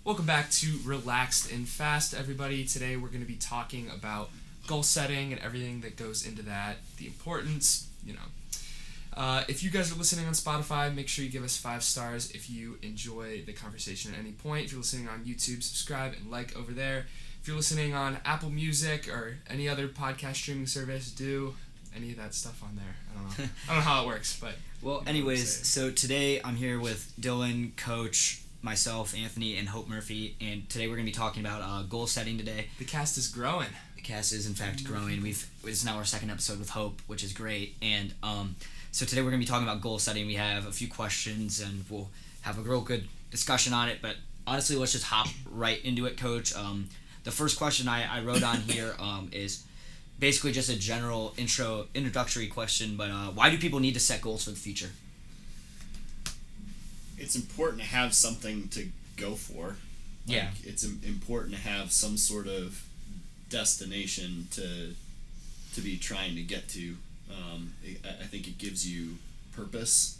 Welcome back to Relaxed and Fast, everybody. Today we're going to be talking about goal setting and everything that goes into that, the importance, if you guys are listening on Spotify, make sure you give us 5 stars if you enjoy the conversation at any point. If you're listening on YouTube, subscribe and like over there. If you're listening on Apple Music or any other podcast streaming service, do any of that stuff on there. I don't know how it works, but... Well, anyways, so today I'm here with Dylan, Coach, myself, Anthony, and Hope Murphy, and today we're going to be talking about goal setting today. The cast is growing. The cast is, in fact, growing. It's now our second episode with Hope, which is great, and so today we're going to be talking about goal setting. We have a few questions, and we'll have a real good discussion on it, but honestly, let's just hop right into it, Coach. The first question I wrote on here is basically just a general introductory question, but why do people need to set goals for the future? It's important to have something to go for. Yeah. It's important to have some sort of destination to be trying to get to. I think it gives you purpose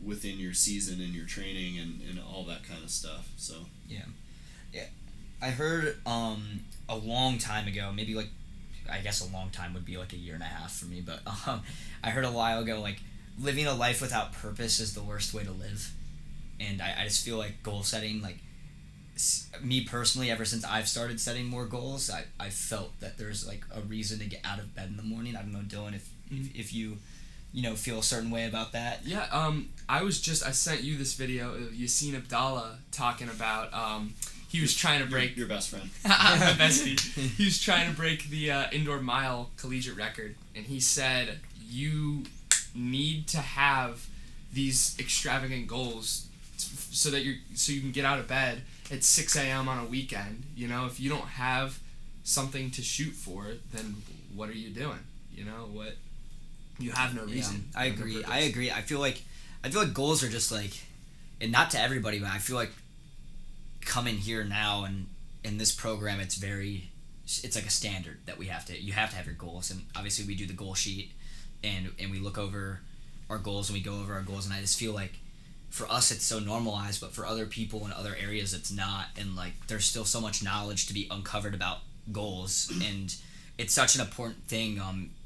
within your season and your training and all that kind of stuff. So yeah. I heard a long time ago, maybe like, I guess a long time would be like a year and a half for me, but I heard a while ago, like, living a life without purpose is the worst way to live. And I just feel like goal setting, like, me personally, ever since I've started setting more goals, I felt that there's like a reason to get out of bed in the morning. I don't know, Dylan, if you feel a certain way about that. Yeah, I sent you this video of Yassine Abdallah talking about he was trying to break your best friend. My bestie. He was trying to break the indoor mile collegiate record, and he said you need to have these extravagant goals so you can get out of bed at 6 a.m. on a weekend. If you don't have something to shoot for, then what are you doing? What you have no reason. Yeah, I agree. I feel like goals are just like, and not to everybody, but I feel like coming here now and in this program, it's like a standard that you have to have your goals, and obviously we do the goal sheet and we look over our goals and we go over our goals, and I just feel like for us it's so normalized, but for other people in other areas it's not, and like there's still so much knowledge to be uncovered about goals, and it's such an important thing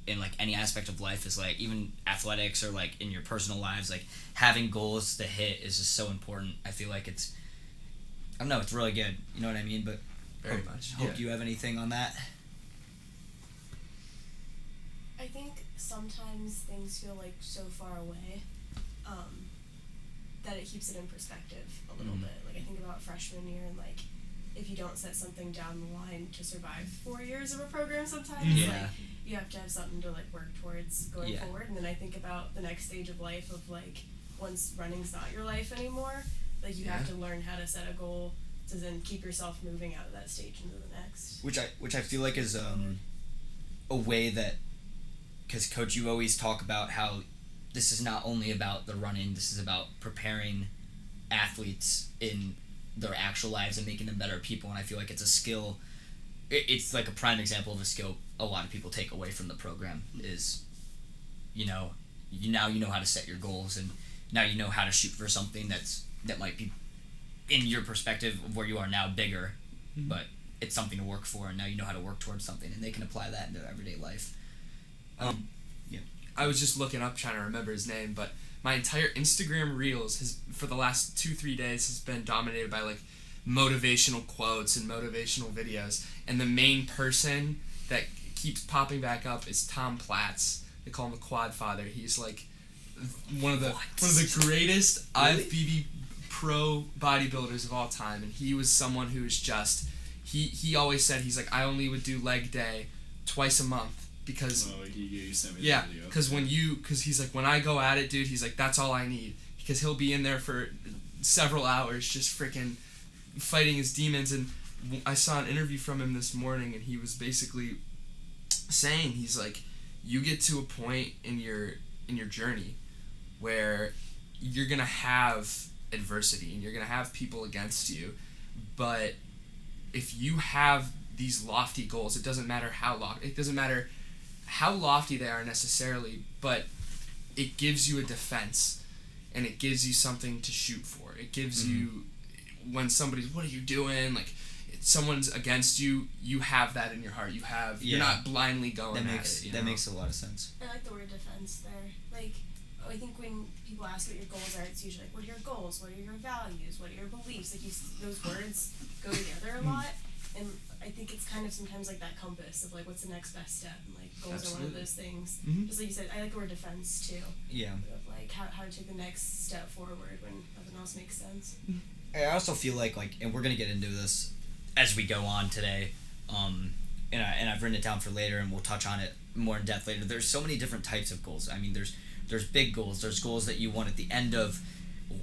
in like any aspect of life, is like even athletics or like in your personal lives, like having goals to hit is just so important. I feel like it's really good, you know what I mean? But very much. Hope you have anything on that? I think sometimes things feel like so far away that it keeps it in perspective a little bit. Like, I think about freshman year, and like if you don't set something down the line to survive 4 years of a program, sometimes like you have to have something to like work towards going forward. And then I think about the next stage of life of like once running's not your life anymore, like you have to learn how to set a goal to then keep yourself moving out of that stage into the next. Which I feel like is a way that, because Coach, you always talk about how this is not only about the running, this is about preparing athletes in their actual lives and making them better people, and I feel like it's a skill. It's like a prime example of a skill a lot of people take away from the program is, you know how to set your goals, and now you know how to shoot for something that might be, in your perspective of where you are now, bigger, but it's something to work for, and now you know how to work towards something, and they can apply that in their everyday life. I was just looking up trying to remember his name, but my entire Instagram Reels for the last 2-3 days has been dominated by like motivational quotes and motivational videos, and the main person that keeps popping back up is Tom Platz. They call him the Quad Father. He's like one of the greatest IFBB pro bodybuilders of all time, and he was someone who was just he always said, he's like, I only would do leg day twice a month because you sent me the video. because he's like, when I go at it, dude, he's like, that's all I need, because he'll be in there for several hours just freaking fighting his demons. And I saw an interview from him this morning, and he was basically saying, he's like, you get to a point in your journey where you're gonna have adversity and you're gonna have people against you, but if you have these lofty goals, it doesn't matter how lofty they are necessarily, but it gives you a defense and it gives you something to shoot for. It gives you when somebody's, what are you doing? Like, someone's against you, you have that in your heart. You're not blindly going at it. That makes a lot of sense. I like the word defense there. Like, I think when people ask what your goals are, it's usually like, what are your goals? What are your values? What are your beliefs? Like, those words go together a lot. And I think it's kind of sometimes like that compass of like, what's the next best step? And like, goals are one of those things. Just like you said, I like the word defense too. Yeah. Of like how to take the next step forward when nothing else makes sense. I also feel like, and we're going to get into this as we go on today, and I've written it down for later, and we'll touch on it more in depth later. There's so many different types of goals. I mean, there's big goals. There's goals that you want at the end of,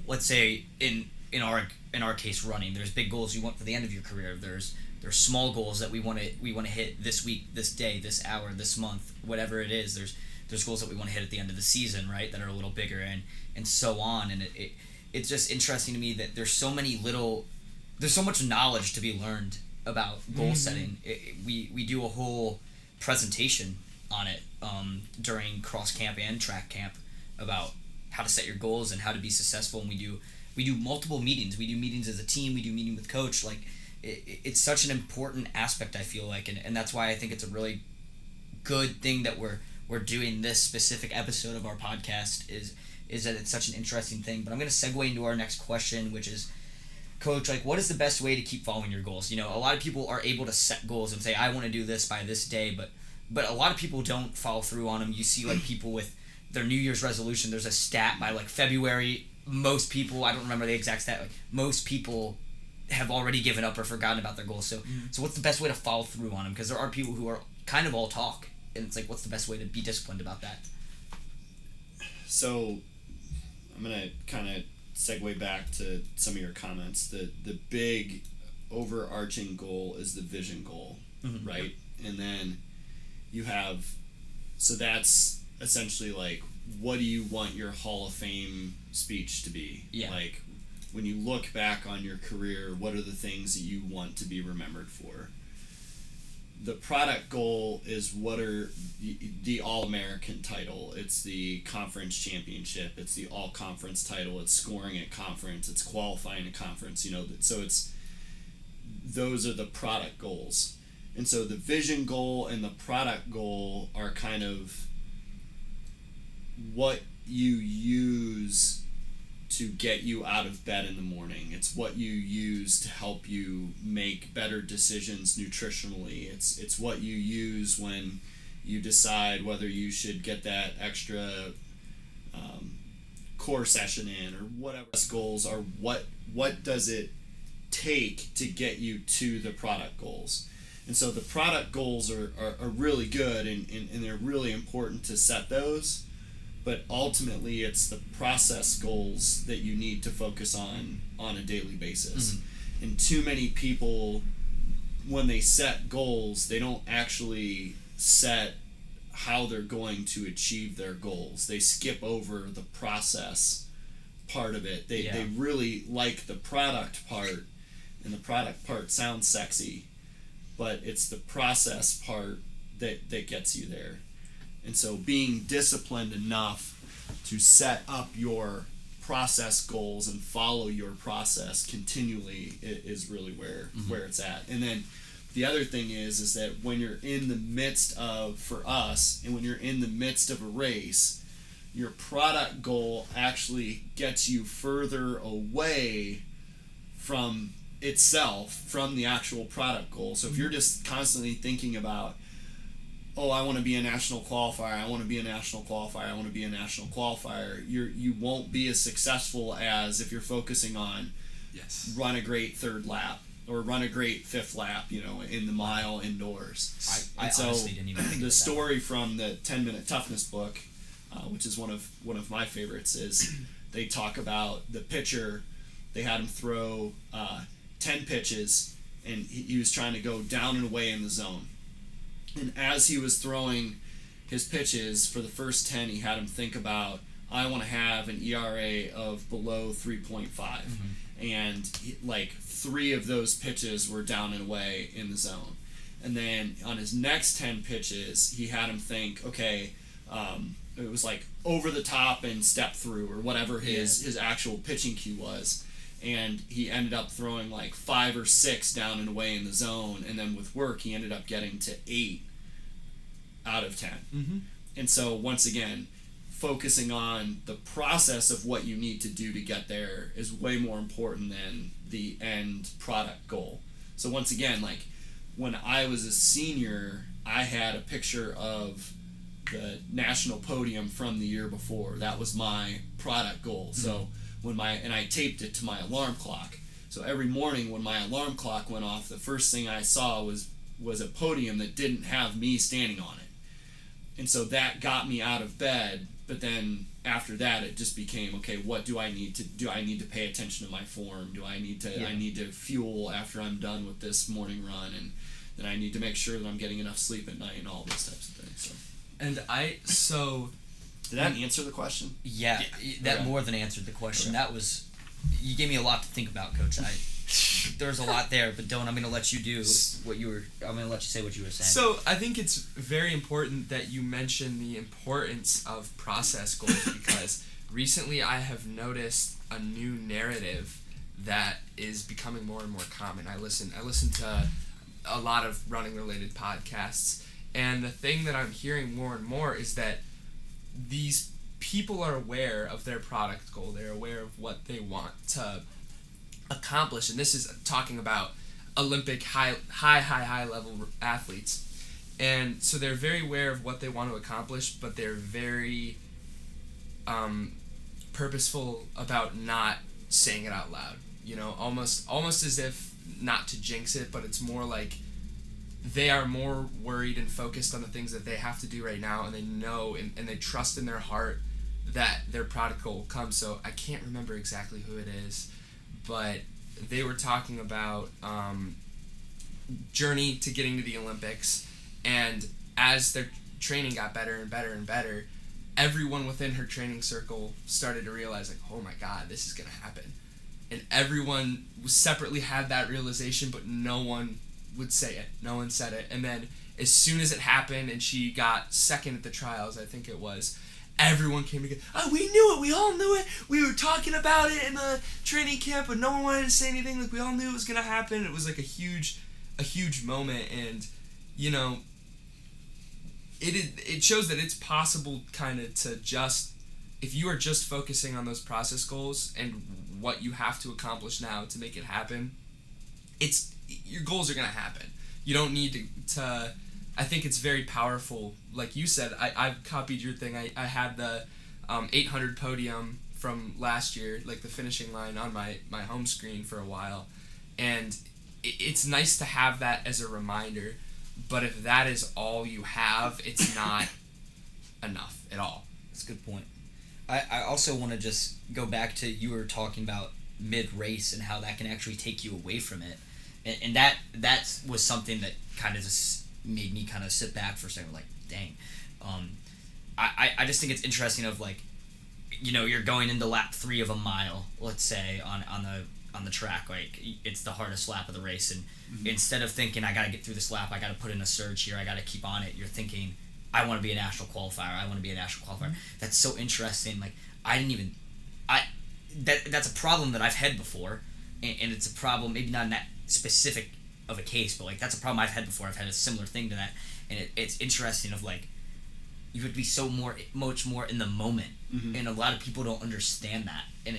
let's say in our case, running. There's big goals you want for the end of your career. There's small goals that we want to hit this week, this day, this hour, this month, whatever it is. There's goals that we want to hit at the end of the season, right? That are a little bigger and so on. And it's just interesting to me that there's so much knowledge to be learned about goal setting. We do a whole presentation on it during cross camp and track camp about how to set your goals and how to be successful. And we do multiple meetings. We do meetings as a team. We do meeting with coach. Like it's such an important aspect, I feel like, and that's why I think it's a really good thing that we're doing this specific episode of our podcast is that it's such an interesting thing. But I'm going to segue into our next question, which is, Coach, like, what is the best way to keep following your goals? You know, a lot of people are able to set goals and say, I want to do this by this day, but a lot of people don't follow through on them. You see, like, people with their New Year's resolution, there's a stat by, like, February, most people, I don't remember the exact stat, like, most people have already given up or forgotten about their goals. So what's the best way to follow through on them? Because there are people who are kind of all talk, and it's like, what's the best way to be disciplined about that? So I'm going to kind of segue back to some of your comments. The big overarching goal is the vision goal, right? And then you have, so that's essentially like, what do you want your Hall of Fame speech to be? Yeah. Like, when you look back on your career, what are the things that you want to be remembered for? The product goal is what are the All-American title. It's the conference championship. It's the all-conference title. It's scoring at conference. It's qualifying at conference. You know, so those are the product goals. And so the vision goal and the product goal are kind of what you use to get you out of bed in the morning. It's what you use to help you make better decisions nutritionally. It's what you use when you decide whether you should get that extra core session in or whatever. Goals are what does it take to get you to the product goals. And so the product goals are really good and they're really important to set those. But ultimately, it's the process goals that you need to focus on a daily basis. And too many people, when they set goals, they don't actually set how they're going to achieve their goals. They skip over the process part of it. They really like the product part, and the product part sounds sexy, but it's the process part that gets you there. And so being disciplined enough to set up your process goals and follow your process continually is really where it's at. And then the other thing is that when you're in the midst of, for us, and when you're in the midst of a race, your product goal actually gets you further away from itself, from the actual product goal. So if you're just constantly thinking about, oh, I want to be a national qualifier, I want to be a national qualifier, I want to be a national qualifier, you won't be as successful as if you're focusing on run a great third lap or run a great fifth lap, you know, in the mile indoors. I honestly didn't even think the of story from the 10-Minute Toughness book, which is one of my favorites, is they talk about the pitcher. They had him throw 10 pitches, and he was trying to go down and away in the zone. And as he was throwing his pitches for the first 10, he had him think about, I want to have an ERA of below 3.5. And like 3 of those pitches were down and away in the zone. And then on his next 10 pitches, he had him think, okay, it was like over the top and step through or whatever his actual pitching cue was. and he ended up throwing like 5 or 6 down and away in the zone, and then with work he ended up getting to 8 out of 10. Mm-hmm. And so once again, focusing on the process of what you need to do to get there is way more important than the end product goal. So once again, like when I was a senior, I had a picture of the national podium from the year before. That was my product goal. So when I taped it to my alarm clock. So every morning when my alarm clock went off, the first thing I saw was a podium that didn't have me standing on it. And so that got me out of bed. But then after that, it just became, okay, what do I need to do? I need to pay attention to my form. I need to fuel after I'm done with this morning run, and then I need to make sure that I'm getting enough sleep at night and all those types of things. So. And Did that answer the question? Yeah, that Okay. more than answered the question. Okay. That was, you gave me a lot to think about, Coach. There's a lot there, but Dylan, I'm going to let you do I'm going to let you say what you were saying. So I think it's very important that you mention the importance of process goals, because recently I have noticed a new narrative that is becoming more and more common. I listen to a lot of running related podcasts, and the thing that I'm hearing more and more is that these people are aware of their product goal. They're aware of what they want to accomplish, and this is talking about Olympic high level athletes. And so they're very aware of what they want to accomplish, but they're very purposeful about not saying it out loud. You know, almost as if not to jinx it, but it's more like they are more worried and focused on the things that they have to do right now, and they know and they trust in their heart that their product goal will come. So I can't remember exactly who it is, but they were talking about journey to getting to the Olympics, and as their training got better and better and better, everyone within her training circle started to realize, like, oh my God, this is going to happen. And everyone separately had that realization, but no one would say it. No one said it. And then as soon as it happened and she got second at the trials, I think it was, everyone came together. Oh, we knew it. We all knew it. We were talking about it in the training camp, but no one wanted to say anything. Like, we all knew it was going to happen. It was like a huge moment. And, you know, it shows that it's possible kind of to just, if you are just focusing on those process goals and what you have to accomplish now to make it happen, your goals are going to happen. You don't need to I think it's very powerful. Like you said, I've copied your thing. I had the 800 podium from last year, like the finishing line on my home screen for a while. And it's nice to have that as a reminder. But if that is all you have, it's not enough at all. That's a good point. I also want to just go back to, you were talking about mid-race and how that can actually take you away from it. And that was something that kind of just made me kind of sit back for a second, like, dang. I just think it's interesting of, like, you know, you're going into lap 3 of a mile, let's say, on the track, like, it's the hardest lap of the race, and instead of thinking, I got to get through this lap, I got to put in a surge here, I got to keep on it, you're thinking, I want to be a national qualifier. That's so interesting. Like, that's a problem that I've had before, and it's a problem, maybe not in that specific of a case, but, like, that's a problem I've had before. I've had a similar thing to that, and it's interesting of, like, you would be much more in the moment, and a lot of people don't understand that, and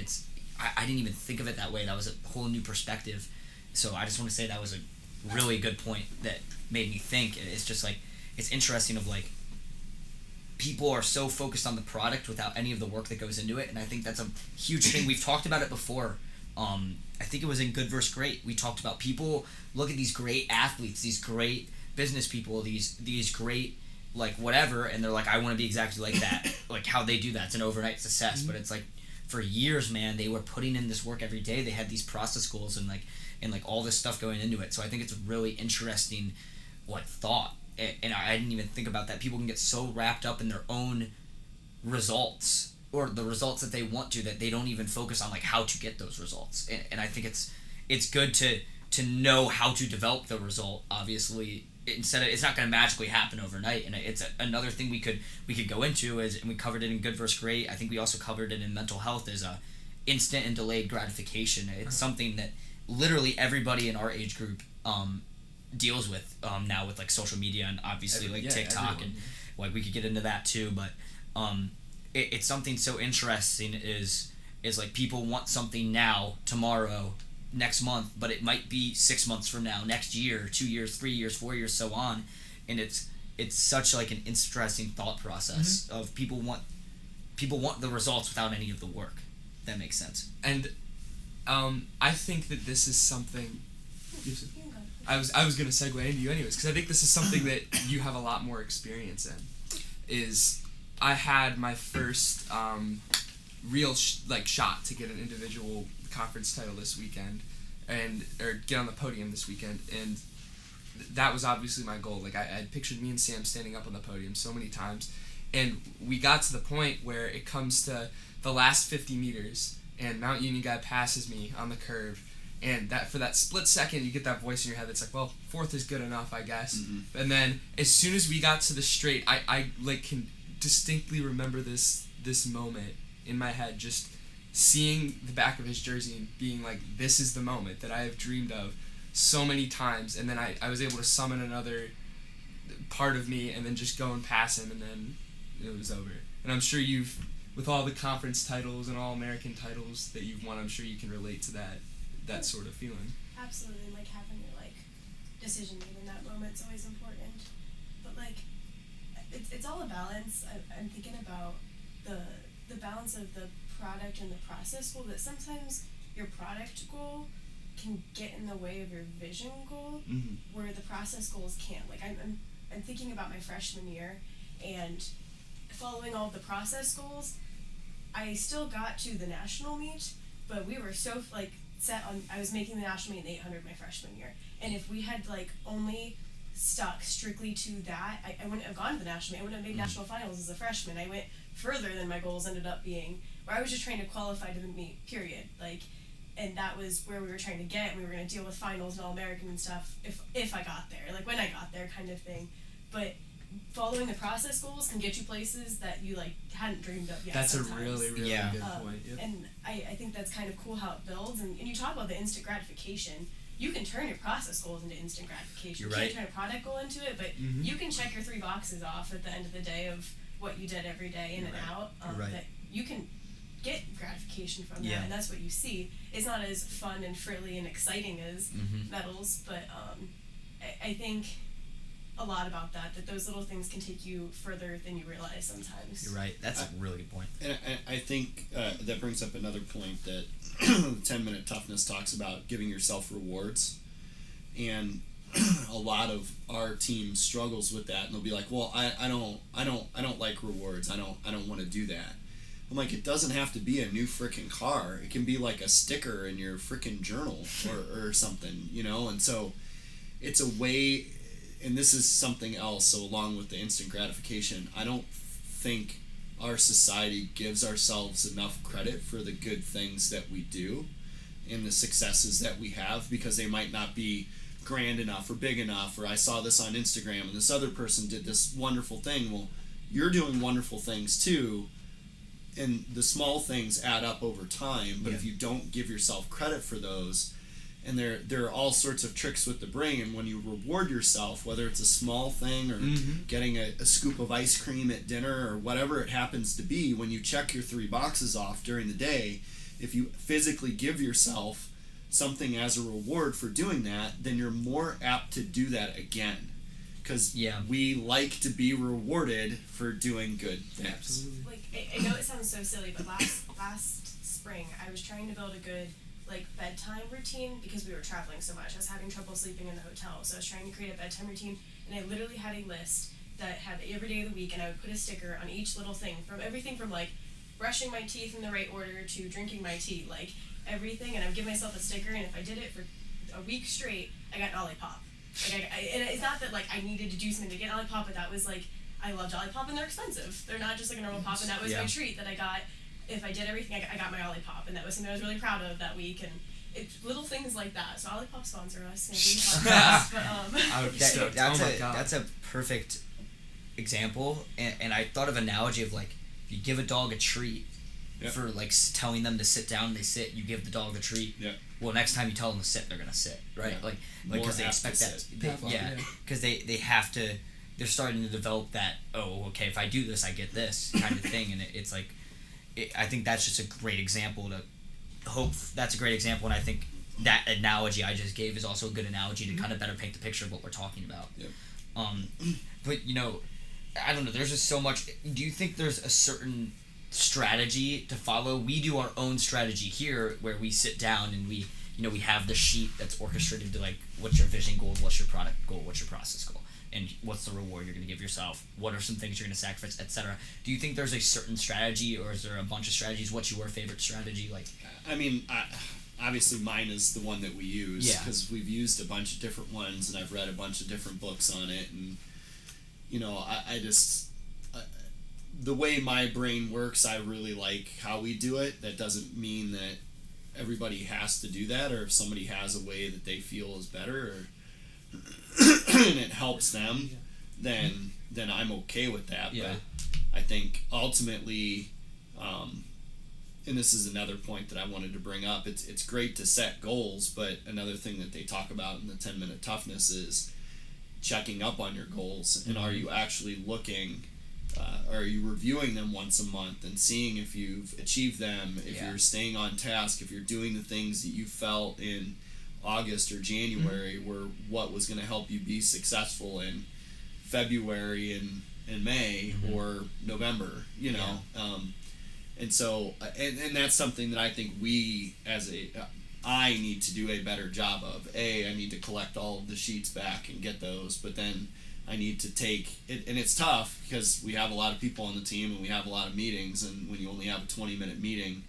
I didn't even think of it that way. That was a whole new perspective. So I just want to say that was a really good point that made me think. It's just, like, it's interesting of, like, people are so focused on the product without any of the work that goes into it, and I think that's a huge thing. We've talked about it before. I think it was in Good vs. Great. We talked about people look at these great athletes, these great business people, these great, like, whatever, and they're like, I want to be exactly like that. Like, how they do that. It's an overnight success, but it's like, for years, man, they were putting in this work every day. They had these process goals and all this stuff going into it. So I think it's a really interesting, like, thought. And I didn't even think about that. People can get so wrapped up in their own results or the results that they want to, that they don't even focus on, like, how to get those results. And I think it's good to know how to develop the result. Obviously, instead of, it's not going to magically happen overnight. And it's another thing we could go into is, and we covered it in Good vs. Great. I think we also covered it in mental health, is instant and delayed gratification. It's something that literally everybody in our age group deals with now with like social media and obviously TikTok everyone. and like we could get into that too, but it's something so interesting is like people want something now, tomorrow, next month, but it might be 6 months from now, next year, 2 years, 3 years, 4 years, so on, and it's such like an interesting thought process of people want the results without any of the work. That makes sense. And I think that this is something. You can go. I was gonna segue into you anyways, because I think this is something that you have a lot more experience in. Is I had my first real shot to get an individual conference title this weekend, or get on the podium this weekend, and that was obviously my goal. Like I had pictured me and Sam standing up on the podium so many times, and we got to the point where it comes to the last 50 meters, and Mount Union guy passes me on the curve. And that for that split second, you get that voice in your head that's like, well, fourth is good enough, I guess. Mm-hmm. And then as soon as we got to the straight, I can distinctly remember this moment in my head, just seeing the back of his jersey and being like, this is the moment that I have dreamed of so many times. And then I was able to summon another part of me and then just go and pass him, and then it was over. And I'm sure with all the conference titles and all American titles that you've won, I'm sure you can relate to that sort of feeling. Absolutely, like having your decision made in that moment's always important. But it's all a balance. I'm thinking about the balance of the product and the process goal. That sometimes your product goal can get in the way of your vision goal, where the process goals can't. Like I'm thinking about my freshman year, and following all of the process goals, I still got to the national meet, but we were so set on, I was making the national meet in 800 my freshman year, and if we had only stuck strictly to that, I wouldn't have gone to the national meet. I wouldn't have made national finals as a freshman. I went further than my goals ended up being, where I was just trying to qualify to the meet, period. And that was where we were trying to get. We were going to deal with finals and All-American and stuff if I got there, when I got there, kind of thing. But following the process goals can get you places that you hadn't dreamed of yet. That's sometimes. A really good point. Yep. And I think that's kind of cool how it builds. And you talk about the instant gratification. You can turn your process goals into instant gratification. You're you right. can't turn a product goal into it, but you can check your 3 boxes off at the end of the day of what you did every day in and out. That you can get gratification from that, and that's what you see. It's not as fun and frilly and exciting as medals, but I think a lot about that those little things can take you further than you realize sometimes. You're right. That's a really good point. And I think that brings up another point that 10-minute toughness talks about, giving yourself rewards. And a lot of our team struggles with that, and they'll be like, well, I don't like rewards. I don't want to do that. I'm like, it doesn't have to be a new frickin' car. It can be like a sticker in your frickin' journal or something, And so it's a way. And this is something else, so along with the instant gratification, I don't think our society gives ourselves enough credit for the good things that we do and the successes that we have, because they might not be grand enough or big enough, or I saw this on Instagram and this other person did this wonderful thing. Well, you're doing wonderful things too, and the small things add up over time, but if you don't give yourself credit for those, and there are all sorts of tricks with the brain, and when you reward yourself, whether it's a small thing or getting a scoop of ice cream at dinner or whatever it happens to be, when you check your 3 boxes off during the day, if you physically give yourself something as a reward for doing that, then you're more apt to do that again. Because we like to be rewarded for doing good things. Absolutely. I know it sounds so silly, but last spring I was trying to build a good bedtime routine because we were traveling so much. I was having trouble sleeping in the hotel, so I was trying to create a bedtime routine, and I literally had a list that had every day of the week, and I would put a sticker on each little thing, from everything from brushing my teeth in the right order to drinking my tea, everything, and I would give myself a sticker, and if I did it for a week straight, I got an Olipop. And it's not that I needed to do something to get an Olipop, but that was I loved Olipop, and they're expensive. They're not just a normal pop, and that was my treat that I got. If I did everything, I got my Olipop, and that was something I was really proud of that week, and it's little things like that. So Olipop sponsor us, maybe. I would be stoked. That's a perfect example, and I thought of an analogy of if you give a dog a treat, Yep. for like telling them to sit down. They sit. You give the dog the treat. Yeah. Well, next time you tell them to sit, they're gonna sit, right? Yeah. Like More because they apt expect to that. sit. Because they have to. They're starting to develop that. Oh, okay. If I do this, I get this kind of thing, and it's like, I think that's just a great example to. Hope that's a great example, and I think that analogy I just gave is also a good analogy to kind of better paint the picture of what we're talking about. Yep. But I don't know. There's just so much. Do you think there's a certain strategy to follow? We do our own strategy here, where we sit down and we have the sheet that's orchestrated to like, what's your vision goal, what's your product goal, what's your process goal, and what's the reward you're going to give yourself, what are some things you're going to sacrifice, etc. Do you think there's a certain strategy, or is there a bunch of strategies? What's your favorite strategy? Like, I mean, obviously mine is the one that we use, Yeah. because we've used a bunch of different ones, and I've read a bunch of different books on it, and I just the way my brain works, I really like how we do it. That doesn't mean that everybody has to do that, or if somebody has a way that they feel is better, or and it helps them, then I'm okay with that. Yeah. But I think ultimately, and this is another point that I wanted to bring up, it's great to set goals, but another thing that they talk about in the 10-minute toughness is checking up on your goals, and are you actually looking, are you reviewing them once a month and seeing if you've achieved them, if you're staying on task, if you're doing the things that you felt in August or January were what was going to help you be successful in February and May or November, and so and that's something that I think we as I need to do a better job of. I need to collect all of the sheets back and get those, but then I need to take it, and it's tough because we have a lot of people on the team and we have a lot of meetings, and when you only have a 20-minute meeting,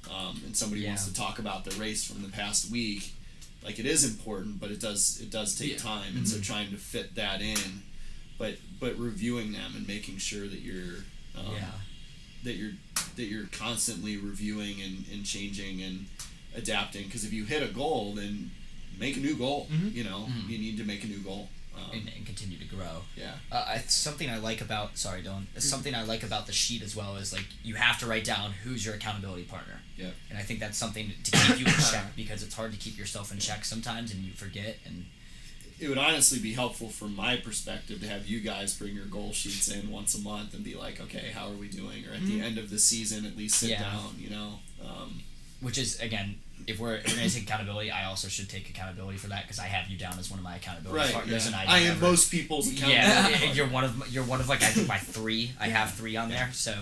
and somebody wants to talk about the race from the past week, like, it is important, but it does take time, and so trying to fit that in, but reviewing them and making sure that you're that you're constantly reviewing and changing and adapting, because if you hit a goal, then make a new goal. You need to make a new goal. And continue to grow. Yeah. It's something I like about. Sorry, Dylan. Something I like about the sheet as well is, like, you have to write down who's your accountability partner. Yeah. And I think that's something to keep you in check, because it's hard to keep yourself in check sometimes, and you forget. And it would honestly be helpful from my perspective to have you guys bring your goal sheets in once a month and be like, okay, how are we doing? Or at the end of the season, at least sit down. Which is, again, if we're going to take accountability, I also should take accountability for that, because I have you down as one of my accountability partners, and I am most people's accountability partner. You're one of like, I think my 3. I have 3 on there, so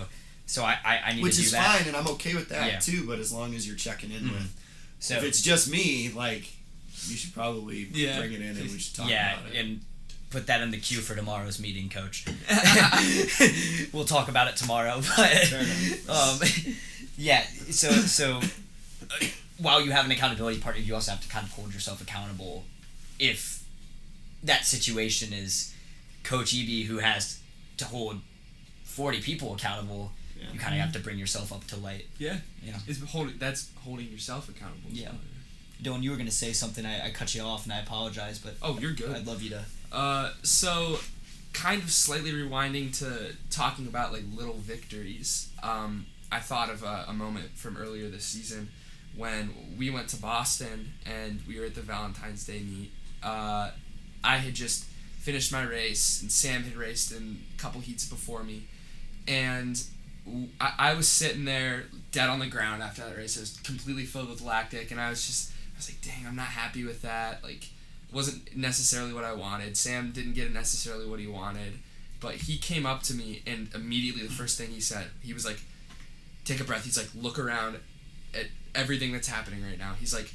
I need Which to do that. Which is fine, and I'm okay with that too. But as long as you're checking in with, so if it's just me, like, you should probably bring it in and we should talk about it. And put that in the queue for tomorrow's meeting, Coach. We'll talk about it tomorrow, but so while you have an accountability partner, you also have to kind of hold yourself accountable. If that situation is Coach Eby, who has to hold 40 people accountable, you kind of have to bring yourself up to light. That's holding yourself accountable. Yeah. Dylan, you were going to say something. I cut you off, and I apologize, but you're good. I'd love you to. So, kind of slightly rewinding to talking about, like, little victories. I thought of a moment from earlier this season when we went to Boston and we were at the Valentine's Day meet. I had just finished my race, and Sam had raced in a couple heats before me, and I was sitting there dead on the ground after that race. I was completely filled with lactic, and I was like, dang, I'm not happy with that. Like, it wasn't necessarily what I wanted. Sam didn't get necessarily what he wanted, but he came up to me, and immediately the first thing he said, he was like, take a breath. He's like, look around at everything that's happening right now. He's like,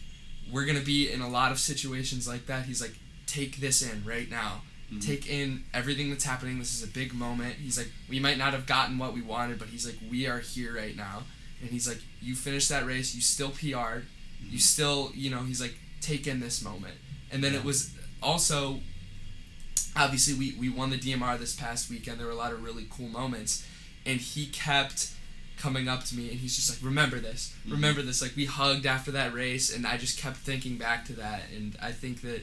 we're going to be in a lot of situations like that. He's like, take this in right now. Take in everything that's happening. This is a big moment. He's like, we might not have gotten what we wanted, but he's like, we are here right now. And he's like, you finished that race. You still PR'd. You still, he's like, take in this moment. And then it was also, obviously, we won the DMR this past weekend. There were a lot of really cool moments. And he kept coming up to me, and he's just like, remember this. Like, we hugged after that race, and I just kept thinking back to that. And I think that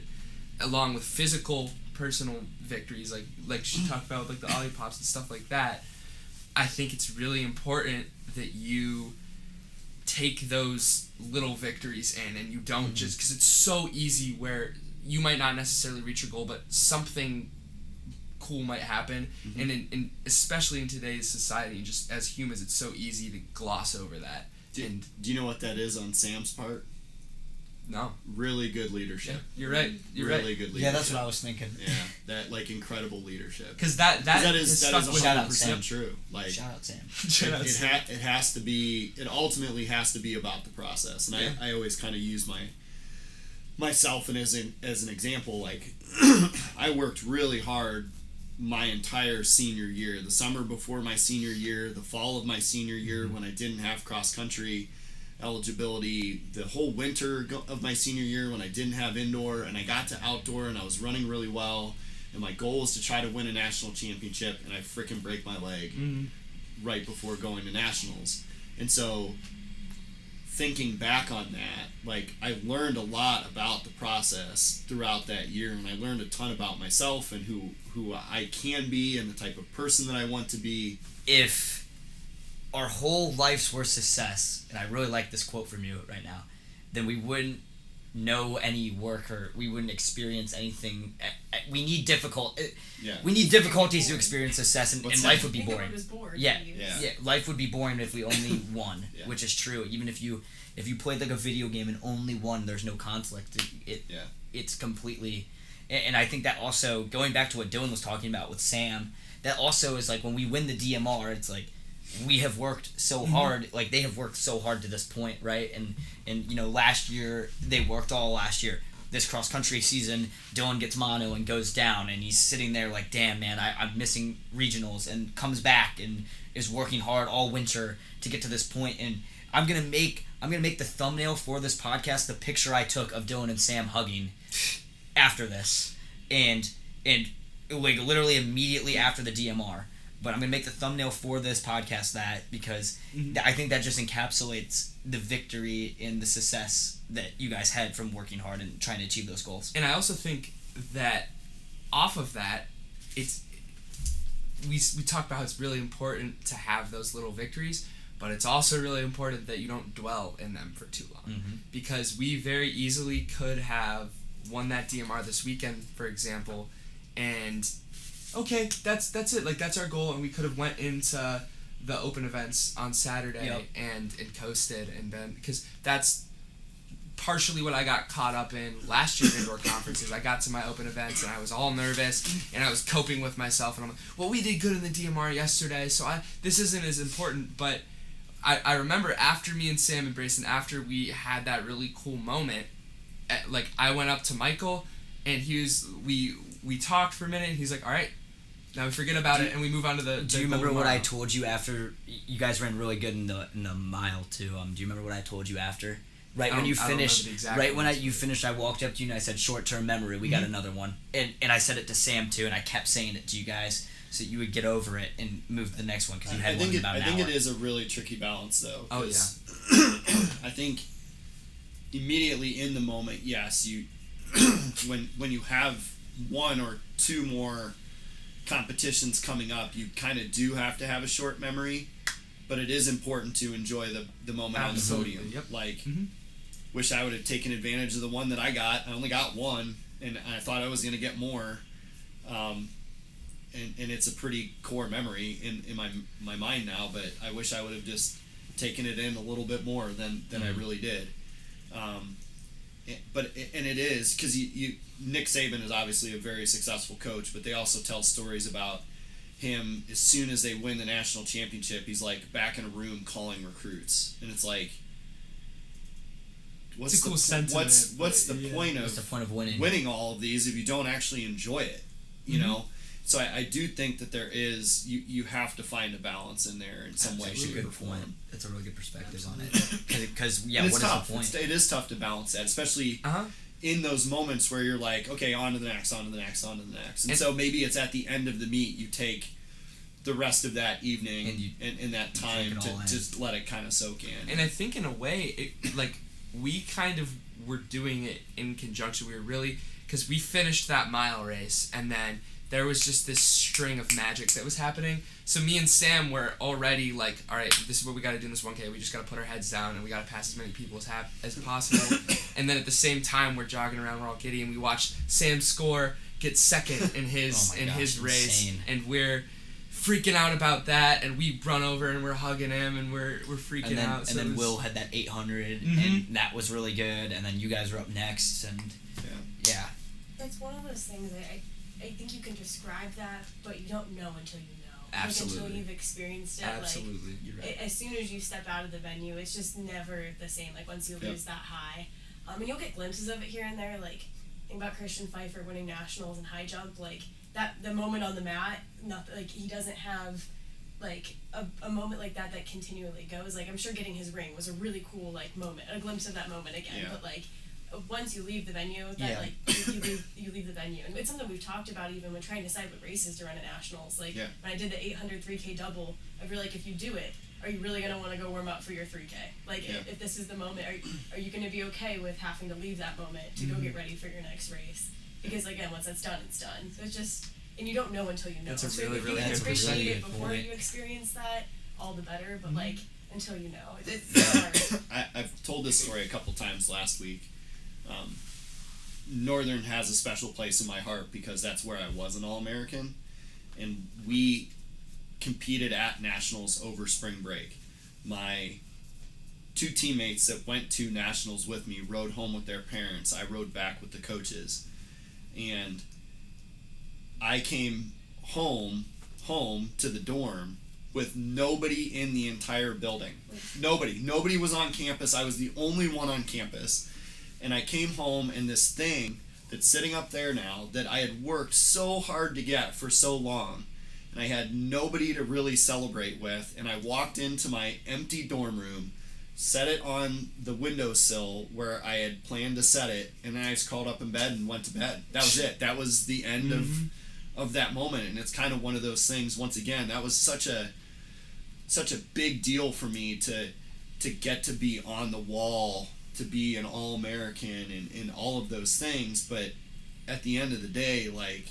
along with physical, personal victories, like she talked about, like the ollie pops and stuff like that, I think it's really important that you take those little victories in, and you don't just, because it's so easy where you might not necessarily reach your goal, but something cool might happen, and in especially in today's society, just as humans, it's so easy to gloss over that. Do you know what that is on Sam's part? No. Really good leadership. Yeah, you're right. You're really right. good leadership. Yeah, that's what I was thinking. Yeah, that like incredible leadership. Because that is stuck with 100% true. Like, Shout out Sam. it has to be. It ultimately has to be about the process, and I always kind of use myself as an example. Like, I worked really hard my entire senior year, the summer before my senior year, the fall of my senior year when I didn't have cross country eligibility, the whole winter of my senior year when I didn't have indoor, and I got to outdoor and I was running really well, and my goal was to try to win a national championship, and I freaking break my leg right before going to nationals. And so thinking back on that, like, I learned a lot about the process throughout that year, and I learned a ton about myself and who I can be and the type of person that I want to be. If our whole lives were success, and I really like this quote from you right now, then we wouldn't know any work, or we wouldn't experience anything. We need we need difficulties to experience success, and life would be boring. Yeah, life would be boring if we only won, which is true. Even if you played like a video game and only won, there's no conflict. It's completely. And I think that also, going back to what Dylan was talking about with Sam, that also is like when we win the DMR, it's like we have worked so hard, like they have worked so hard to this point, right? And you know, last year, they worked all last year. This cross-country season, Dylan gets mono and goes down, and he's sitting there like, damn, man, I'm missing regionals, and comes back and is working hard all winter to get to this point. And I'm gonna make the thumbnail for this podcast the picture I took of Dylan and Sam hugging after this, and like literally immediately after the DMR. But I'm going to make the thumbnail for this podcast that, because I think that just encapsulates the victory and the success that you guys had from working hard and trying to achieve those goals. And I also think that off of that, we talk about how it's really important to have those little victories, but it's also really important that you don't dwell in them for too long. Because we very easily could have won that DMR this weekend, for example, and okay, that's it. Like, that's our goal, and we could have went into the open events on Saturday and coasted, and then, because that's partially what I got caught up in last year at indoor conferences. I got to my open events and I was all nervous, and I was coping with myself, and I'm like, well, we did good in the DMR yesterday, so this isn't as important. But I remember after me and Sam and Brayson, after we had that really cool moment, like, I went up to Michael, and we talked for a minute, and he's like, all right, now we forget about it and we move on to the. Do you remember what I told you after you guys ran really good in the mile too? Do you remember what I told you after? Right when you finished, you finished, I walked up to you and I said, "Short-term memory, we got another one." And I said it to Sam too, and I kept saying it to you guys so that you would get over it and move to the next one, because you had one in about an hour. I think it is a really tricky balance though. Oh yeah. I think immediately in the moment, yes, you when you have one or two more competitions coming up, you kind of do have to have a short memory, but it is important to enjoy the moment on the podium. Yep. Like, wish I would have taken advantage of the one that I got. I only got one, and I thought I was going to get more. And it's a pretty core memory in my mind now, but I wish I would have just taken it in a little bit more than I really did. But it is, because Nick Saban is obviously a very successful coach, but they also tell stories about him as soon as they win the national championship, he's like back in a room calling recruits, and it's like, what's the point of winning all of these if you don't actually enjoy it, you know? So I do think that there is, you have to find a balance in there in some way, shape, or form. That's a really good perspective on it. Because what is tough. the point? It is tough to balance that, especially in those moments where you're like, okay, on to the next, on to the next, on to the next. And so maybe it's at the end of the meet, you take the rest of that evening and that time to just let it kind of soak in. And I think in a way, we kind of were doing it in conjunction. We were really, because we finished that mile race, and then there was just this string of magic that was happening. So me and Sam were already like, all right, this is what we got to do in this 1K. We just got to put our heads down and we got to pass as many people as possible. And then at the same time, we're jogging around, we're all giddy, and we watched Sam score, get second in his his race, insane. and we're freaking out about that, and we run over and we're hugging him and we're freaking out. And then Will had that 800, Mm-hmm. and that was really good. And then you guys were up next, and yeah. It's one of those things that I think you can describe that, but you don't know until you know. Absolutely. Like, until you've experienced it. Absolutely. Like, You're right. as soon as you step out of the venue, it's just never the same. Like, once you lose that high. And you'll get glimpses of it here and there. Like, think about Christian Pfeiffer winning nationals in high jump. Like, the moment on the mat, he doesn't have, like, a moment like that continually goes. Like, I'm sure getting his ring was a really cool, like, moment. A glimpse of that moment again. Yeah. But, like, once you leave the venue, like you leave the venue, and it's something we've talked about even when trying to decide what races to run at nationals. Like when I did the 800 3K double, I feel like if you do it, are you really gonna want to go warm up for your 3K? Like if this is the moment, are you gonna be okay with having to leave that moment to go get ready for your next race? Because again, once that's done, it's done. So it's just, and you don't know until you know. That's a so really, if really you good appreciate it point. before you experience that, all the better. But like until you know, it's hard. I've told this story a couple times last week. Northern has a special place in my heart because that's where I was an All-American, and we competed at nationals over spring break. My two teammates that went to nationals with me rode home with their parents. I rode back with the coaches, and I came home to the dorm with nobody in the entire building. Nobody was on campus. I was the only one on campus. And I came home, and this thing that's sitting up there now that I had worked so hard to get for so long, and I had nobody to really celebrate with, and I walked into my empty dorm room, set it on the windowsill where I had planned to set it, and then I just crawled up in bed and went to bed. That was it. That was the end of that moment, and it's kind of one of those things, once again, that was such a big deal for me to get to be on the wall, to be an All-American and all of those things, but at the end of the day, like,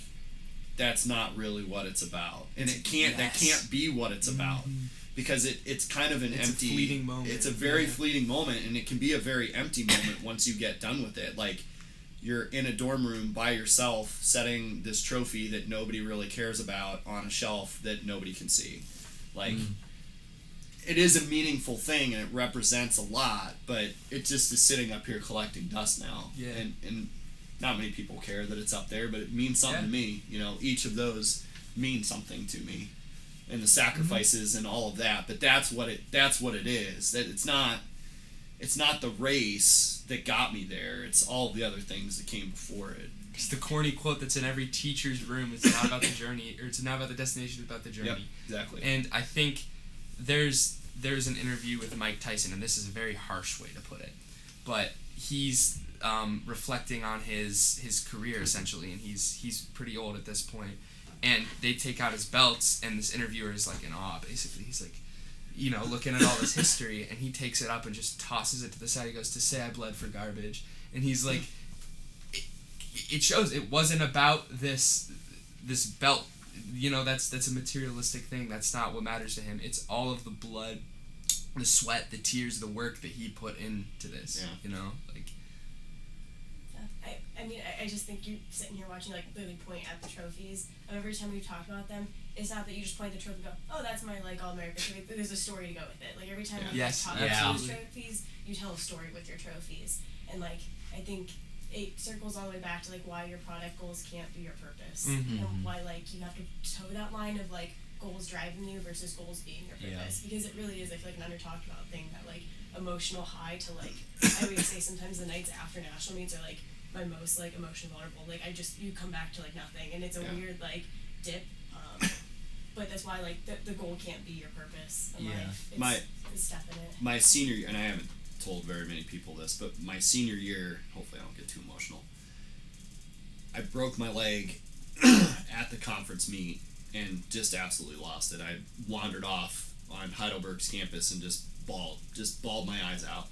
that's not really what it's about, and that can't be what it's about, because it's kind of it's empty, a fleeting moment. It's a very fleeting moment, and it can be a very empty moment once you get done with it. Like, you're in a dorm room by yourself setting this trophy that nobody really cares about on a shelf that nobody can see. Like, it is a meaningful thing and it represents a lot, but it just is sitting up here collecting dust now. Yeah. And not many people care that it's up there, but it means something to me. You know, each of those mean something to me, and the sacrifices and all of that. But that's what it is. That it's not the race that got me there. It's all the other things that came before it. It's the corny quote that's in every teacher's room. It's not about the journey, or it's not about the destination, it's about the journey. Yep, exactly. And I think there's an interview with Mike Tyson, and this is a very harsh way to put it, but he's reflecting on his career essentially, and he's pretty old at this point, and they take out his belts, and this interviewer is like in awe basically. He's like, you know, looking at all this history, and he takes it up and just tosses it to the side. He goes, "To say I bled for garbage," and he's like, it shows it wasn't about this belt. You know, that's a materialistic thing. That's not what matters to him. It's all of the blood, the sweat, the tears, the work that he put into this. Yeah. You know, like. I mean, I just think you're sitting here watching, like, literally point at the trophies. And every time we talk about them, it's not that you just point at the trophy and go, oh, that's my, like, All-American trophy. There's a story to go with it. Like, every time we talk about these trophies, you tell a story with your trophies. And, like, I think it circles all the way back to, like, why your product goals can't be your purpose. And why, like, you have to toe that line of, like, goals driving you versus goals being your purpose. Because it really is, I feel like, an under-talked about thing, that, like, emotional high to, like, I always say sometimes the nights after national meets are, like, my most, like, emotionally vulnerable. Like, you come back to, like, nothing, and it's a weird, like, dip. But that's why, like, the goal can't be your purpose in life. It's step in it. My senior year, and I haven't told very many people this, but my senior year, hopefully I don't get too emotional, I broke my leg at the conference meet and just absolutely lost it. I wandered off on Heidelberg's campus and just bawled my eyes out.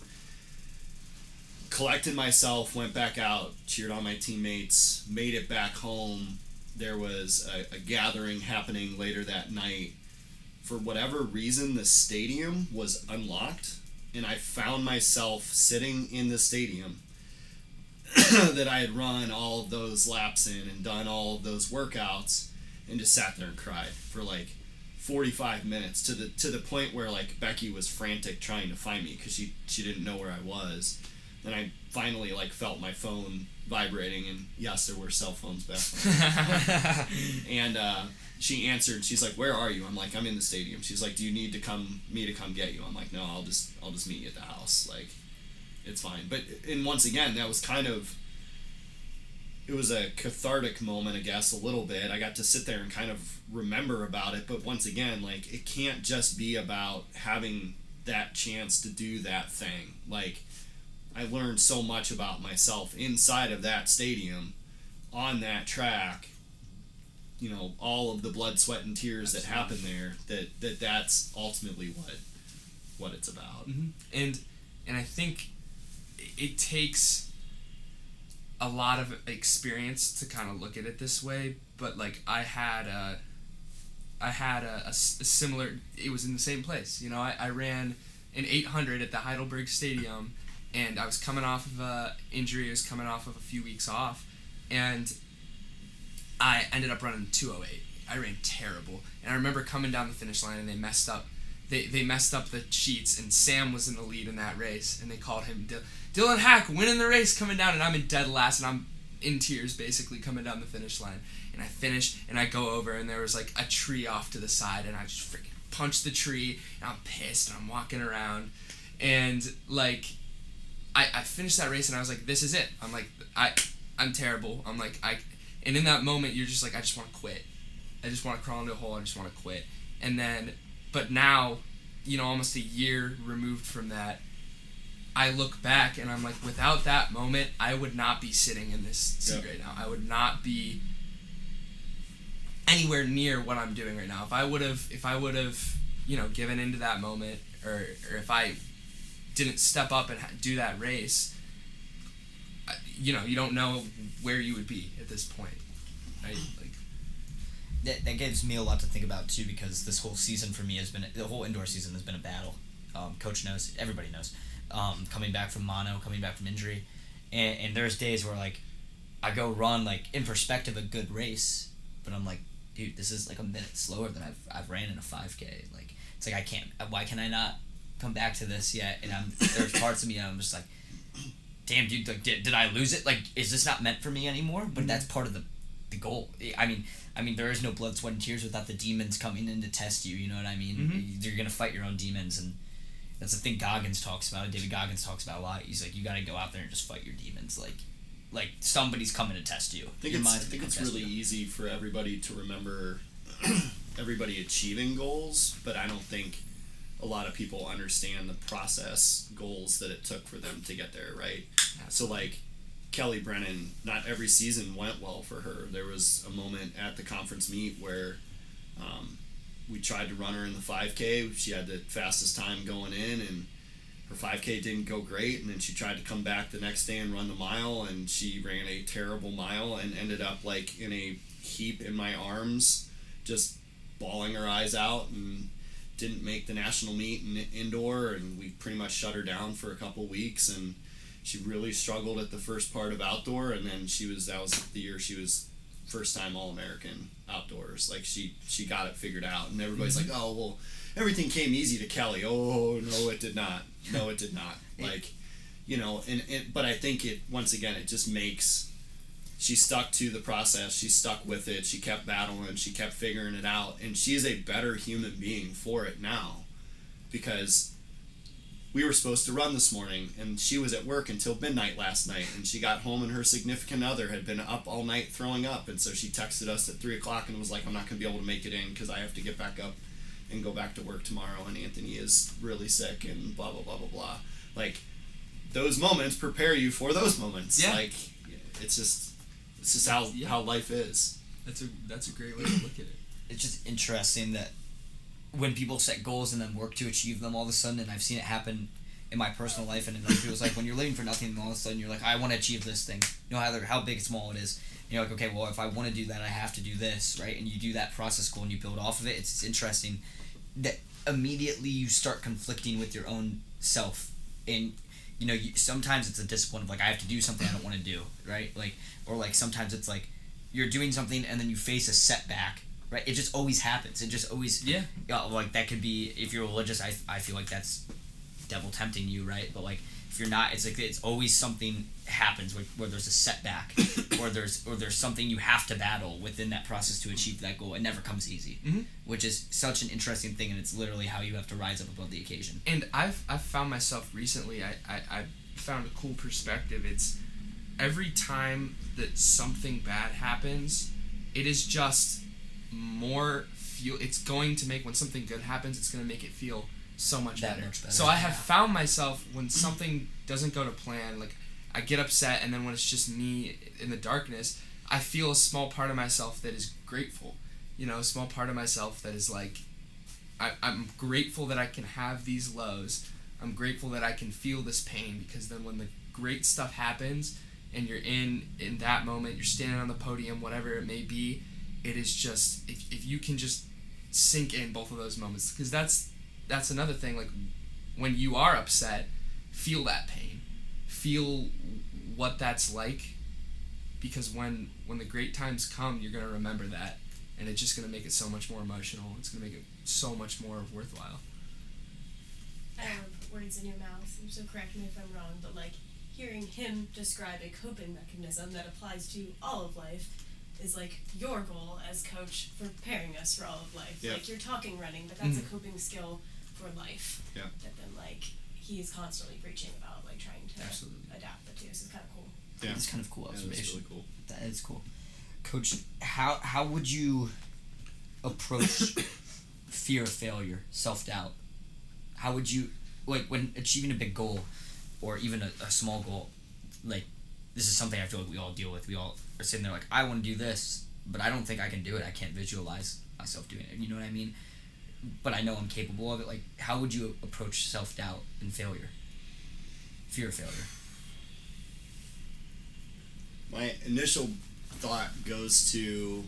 Collected myself, went back out, cheered on my teammates, made it back home, there was a gathering happening later that night. For whatever reason, the stadium was unlocked, and I found myself sitting in the stadium that I had run all of those laps in and done all of those workouts, and just sat there and cried for like 45 minutes to the point where like Becky was frantic trying to find me because she didn't know where I was. Then I finally like felt my phone vibrating, and yes, there were cell phones back then. And she answered. She's like, "Where are you?" I'm like, "I'm in the stadium." She's like, "Do you need to come get you?" I'm like, "No, I'll just meet you at the house. Like, it's fine." But and once again, that was kind of, it was a cathartic moment, I guess, a little bit. I got to sit there and kind of remember about it. But once again, like, it can't just be about having that chance to do that thing. Like, I learned so much about myself inside of that stadium, on that track. You know, all of the blood, sweat, and tears that happen there. That's ultimately what it's about. Mm-hmm. And I think it takes a lot of experience to kind of look at it this way. But like I had a similar. It was in the same place. You know, I ran an 800 at the Heidelberg Stadium. And I was coming off of an injury. I was coming off of a few weeks off. And I ended up running 2:08. I ran terrible. And I remember coming down the finish line and they messed up. They messed up the sheets, and Sam was in the lead in that race. And they called him Dylan Hack winning the race coming down. And I'm in dead last, and I'm in tears basically coming down the finish line. And I finish, and I go over, and there was like a tree off to the side. And I just freaking punched the tree. And I'm pissed, and I'm walking around. And like, I finished that race, and I was like, this is it. I'm like, I'm terrible. I'm like, and in that moment, you're just like, I just want to quit. I just want to crawl into a hole. I just want to quit. And then, but now, you know, almost a year removed from that, I look back, and I'm like, without that moment, I would not be sitting in this seat right now. I would not be anywhere near what I'm doing right now. If I would have, you know, given into that moment, or if I didn't step up and do that race, you know, you don't know where you would be at this point, right? Like, that gives me a lot to think about too, because this whole season for me the whole indoor season has been a battle. Coach knows, everybody knows. Coming back from mono, coming back from injury, and there's days where like I go run like in perspective a good race, but I'm like, dude, this is like a minute slower than I've ran in a 5K. Like, it's like I can't. Why can I not come back to this yet? And there's parts of me and I'm just like, damn, dude, like, did I lose it? Like, is this not meant for me anymore? But that's part of the goal. I mean, there is no blood, sweat, and tears without the demons coming in to test you. You know what I mean? Mm-hmm. You're gonna fight your own demons, and that's the thing Goggins talks about. David Goggins talks about a lot. He's like, you gotta go out there and just fight your demons. Like somebody's coming to test you. I think it's really easy for everybody to remember everybody achieving goals, but I don't think a lot of people understand the process goals that it took for them to get there, right? So like Kelly Brennan, not every season went well for her. There was a moment at the conference meet where we tried to run her in the 5K. She had the fastest time going in, and her 5K didn't go great, and then she tried to come back the next day and run the mile, and she ran a terrible mile and ended up like in a heap in my arms, just bawling her eyes out, and didn't make the national meet in indoor, and we pretty much shut her down for a couple weeks, and she really struggled at the first part of outdoor, and then that was the year she was first time All-American outdoors. Like she got it figured out, and everybody's like, oh, well, everything came easy to Kelly. Oh, no, it did not. No, it did not. Like, you know, but I think once again, it just makes, she stuck to the process. She stuck with it. She kept battling. She kept figuring it out. And she's a better human being for it now, because we were supposed to run this morning, and she was at work until midnight last night, and she got home and her significant other had been up all night throwing up, and so she texted us at 3 o'clock and was like, I'm not going to be able to make it in because I have to get back up and go back to work tomorrow, and Anthony is really sick, and blah, blah, blah, blah, blah. Like, those moments prepare you for those moments. Yeah. Like, it's just how life is. That's a great way to look at it. It's just interesting that when people set goals and then work to achieve them all of a sudden, and I've seen it happen in my personal life and in other people's life, when you're living for nothing and all of a sudden you're like, I want to achieve this thing, no matter how big or small it is. And you're like, okay, well, if I want to do that, I have to do this, right? And you do that process goal and you build off of it. It's interesting that immediately you start conflicting with your own self. And, sometimes it's a discipline of, like, I have to do something I don't want to do, right? Like, or, like, sometimes it's, like, you're doing something and then you face a setback, right? It just always happens. It just always... Yeah. Like, that could be... If you're religious, I feel like that's devil tempting you, right? But, like, if you're not, it's like it's always something happens where there's a setback or there's something you have to battle within that process to achieve that goal. It never comes easy, which is such an interesting thing, and it's literally how you have to rise up above the occasion. And I've found myself recently, I found a cool perspective. It's every time that something bad happens, it is just more it's going to make, when something good happens, it's going to make it feel so much better. So I have found myself, when something doesn't go to plan, like, I get upset, and then when it's just me in the darkness, I feel a small part of myself that is grateful. A small part of myself that is like, I'm grateful that I can have these lows. I'm grateful that I can feel this pain, because then when the great stuff happens and you're in that moment, you're standing on the podium, whatever it may be, it is just, if you can just sink in both of those moments, because that's another thing, like, when you are upset, feel that pain. Feel what that's like, because when the great times come, you're going to remember that, and it's just going to make it so much more emotional. It's going to make it so much more worthwhile. I don't want to put words in your mouth, so correct me if I'm wrong, but, like, hearing him describe a coping mechanism that applies to all of life is, like, your goal as coach for preparing us for all of life. Yep. Like, you're talking running, but that's a coping skill for life. Yeah. That then, like, he's constantly preaching about, like, trying to Absolutely. adapt the two. So it's kind of cool. Yeah. It's kind of cool observation. That's really cool. That is cool. Coach, how would you approach fear of failure, self-doubt? How would you, like, when achieving a big goal or even a small goal, like, this is something I feel like we all deal with. We all are sitting there like, I want to do this, but I don't think I can do it. I can't visualize myself doing it. You know what I mean? But I know I'm capable of it. Like, how would you approach self-doubt and failure? Fear of failure. My initial thought goes to,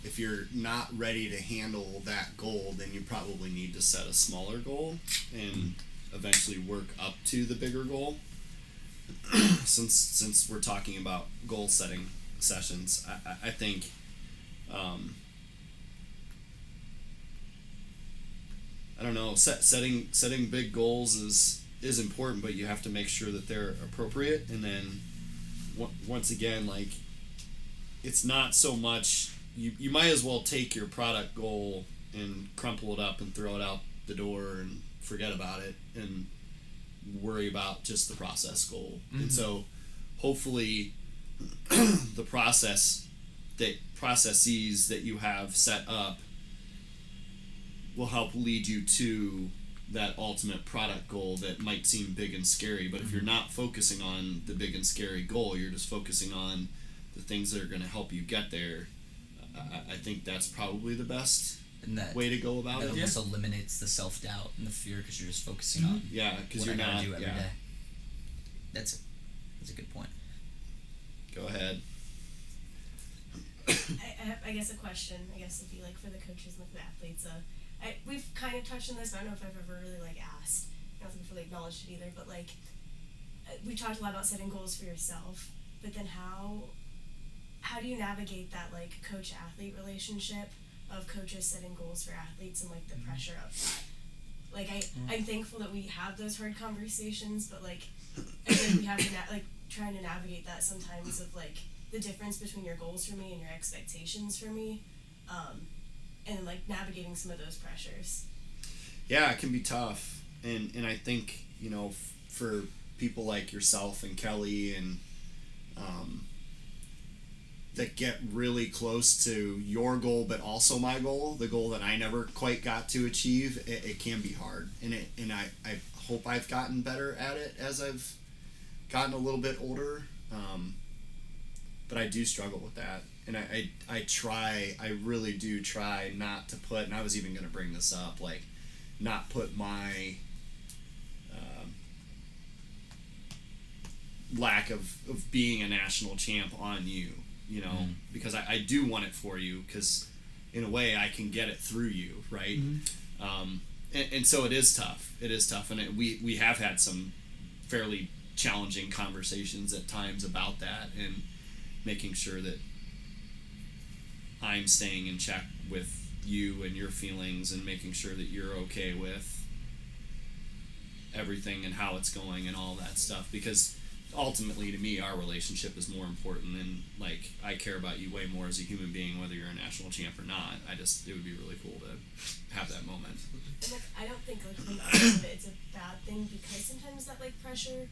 if you're not ready to handle that goal, then you probably need to set a smaller goal and eventually work up to the bigger goal. Since we're talking about goal setting sessions, I think I don't know, setting big goals is important, but you have to make sure that they're appropriate. And then once again, like, it's not so much, you might as well take your product goal and crumple it up and throw it out the door and forget about it and worry about just the process goal. And so hopefully the processes that you have set up will help lead you to that ultimate product goal that might seem big and scary. But if you're not focusing on the big and scary goal, you're just focusing on the things that are going to help you get there, I think that's probably the best way to go about it. It almost eliminates the self-doubt and the fear because you're just focusing on because what you're I gotta not do every day. That's a good point. Go ahead. I guess a question, if you, like, for the coaches and the athletes, we've kind of touched on this, but I don't know if I've ever really, like, asked. I don't think I've really acknowledged it either, but, like, we talked a lot about setting goals for yourself, but then how do you navigate that, like, coach-athlete relationship of coaches setting goals for athletes and, like, the pressure of that? Like, I'm thankful that we have those hard conversations, but, like, I think we have to, trying to navigate that sometimes of, like, the difference between your goals for me and your expectations for me, and, like, navigating some of those pressures. Yeah, it can be tough, and I think, for people like yourself and Kelly and that get really close to your goal, but also my goal, the goal that I never quite got to achieve, it can be hard, and I hope I've gotten better at it as I've gotten a little bit older, but I do struggle with that. And I really do try not to put, and I was even going to bring this up, like, not put my lack of being a national champ on you, because I do want it for you, because in a way I can get it through you, right? And so it is tough, and we have had some fairly challenging conversations at times about that, and making sure that I'm staying in check with you and your feelings, and making sure that you're okay with everything and how it's going and all that stuff, because ultimately to me our relationship is more important, and like I care about you way more as a human being, whether you're a national champ or not. It would be really cool to have that moment. And like, I don't think like from the other of it, it's a bad thing, because sometimes that like pressure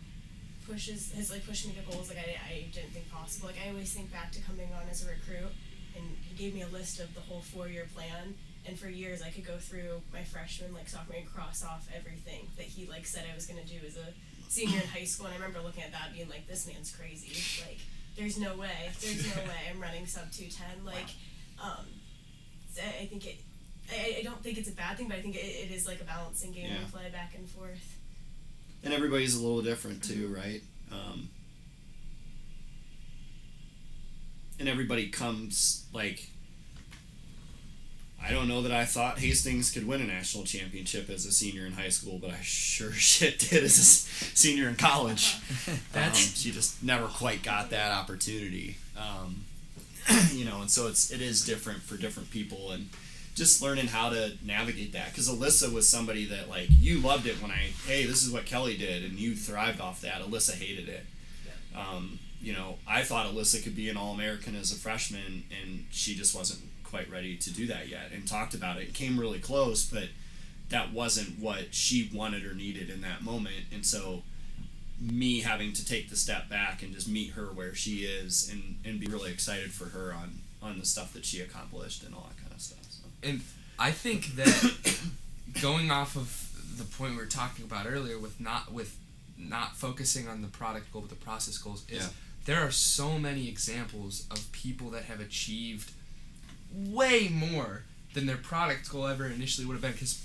has like pushed me to goals like I didn't think possible. Like I always think back to coming on as a recruit, and he gave me a list of the whole 4-year plan, and for years I could go through my freshman, like sophomore, and cross off everything that he like said I was gonna do as a senior in high school. And I remember looking at that being like, this man's crazy. Like there's no way I'm running sub 210. Like I think I don't think it's a bad thing, but I think it is like a balancing game and play back and forth. And everybody's a little different too, right? And everybody comes like, I don't know that I thought Hastings could win a national championship as a senior in high school, but I sure shit did as a senior in college. She just never quite got that opportunity. And so it is different for different people, and just learning how to navigate that. Because Alyssa was somebody that, like, you loved it when hey, this is what Kelly did, and you thrived off that. Alyssa hated it. I thought Alyssa could be an All-American as a freshman, and she just wasn't quite ready to do that yet, and talked about it. It came really close, but that wasn't what she wanted or needed in that moment. And so me having to take the step back and just meet her where she is, and be really excited for her on the stuff that she accomplished and all that kind of stuff. So. And I think that going off of the point we were talking about earlier with not focusing on the product goal but the process goals is there are so many examples of people that have achieved way more than their product goal ever initially would have been, because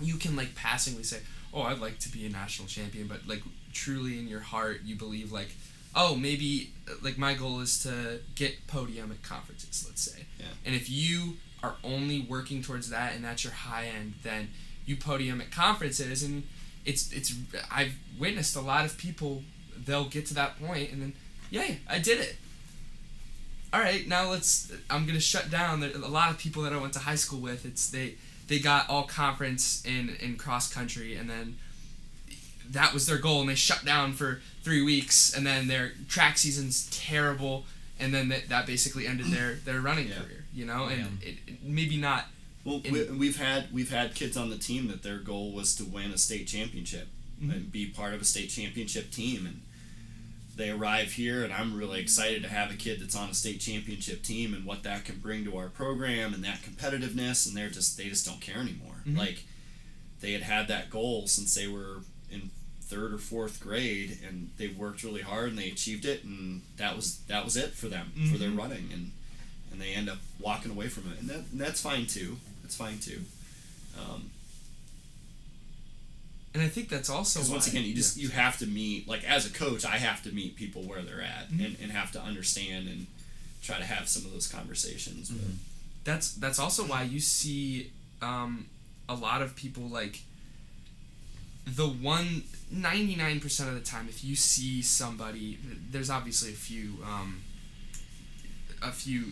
you can like passingly say, oh, I'd like to be a national champion, but like truly in your heart you believe like, oh, maybe like my goal is to get podium at conferences, let's say. And if you are only working towards that and that's your high end, then you podium at conferences, and it's I've witnessed a lot of people, they'll get to that point and then, yay, I did it. All right, now I'm going to shut down. A lot of people that I went to high school with, they got all conference in cross country, and then that was their goal, and they shut down for 3 weeks, and then their track season's terrible, and then that basically ended their running career, and it maybe not. Well, we've had kids on the team that their goal was to win a state championship and be part of a state championship team, and they arrive here, and I'm really excited to have a kid that's on a state championship team and what that can bring to our program and that competitiveness, and they just don't care anymore. Like, they had that goal since they were in 3rd or 4th grade, and they worked really hard and they achieved it, and that was it for them, for their running, and they end up walking away from it, and that's fine too. That's fine too. And I think that's also because once again, you have to meet, like as a coach, I have to meet people where they're at, and have to understand and try to have some of those conversations. That's also why you see a lot of people, like the 99% of the time, if you see somebody, there's obviously a few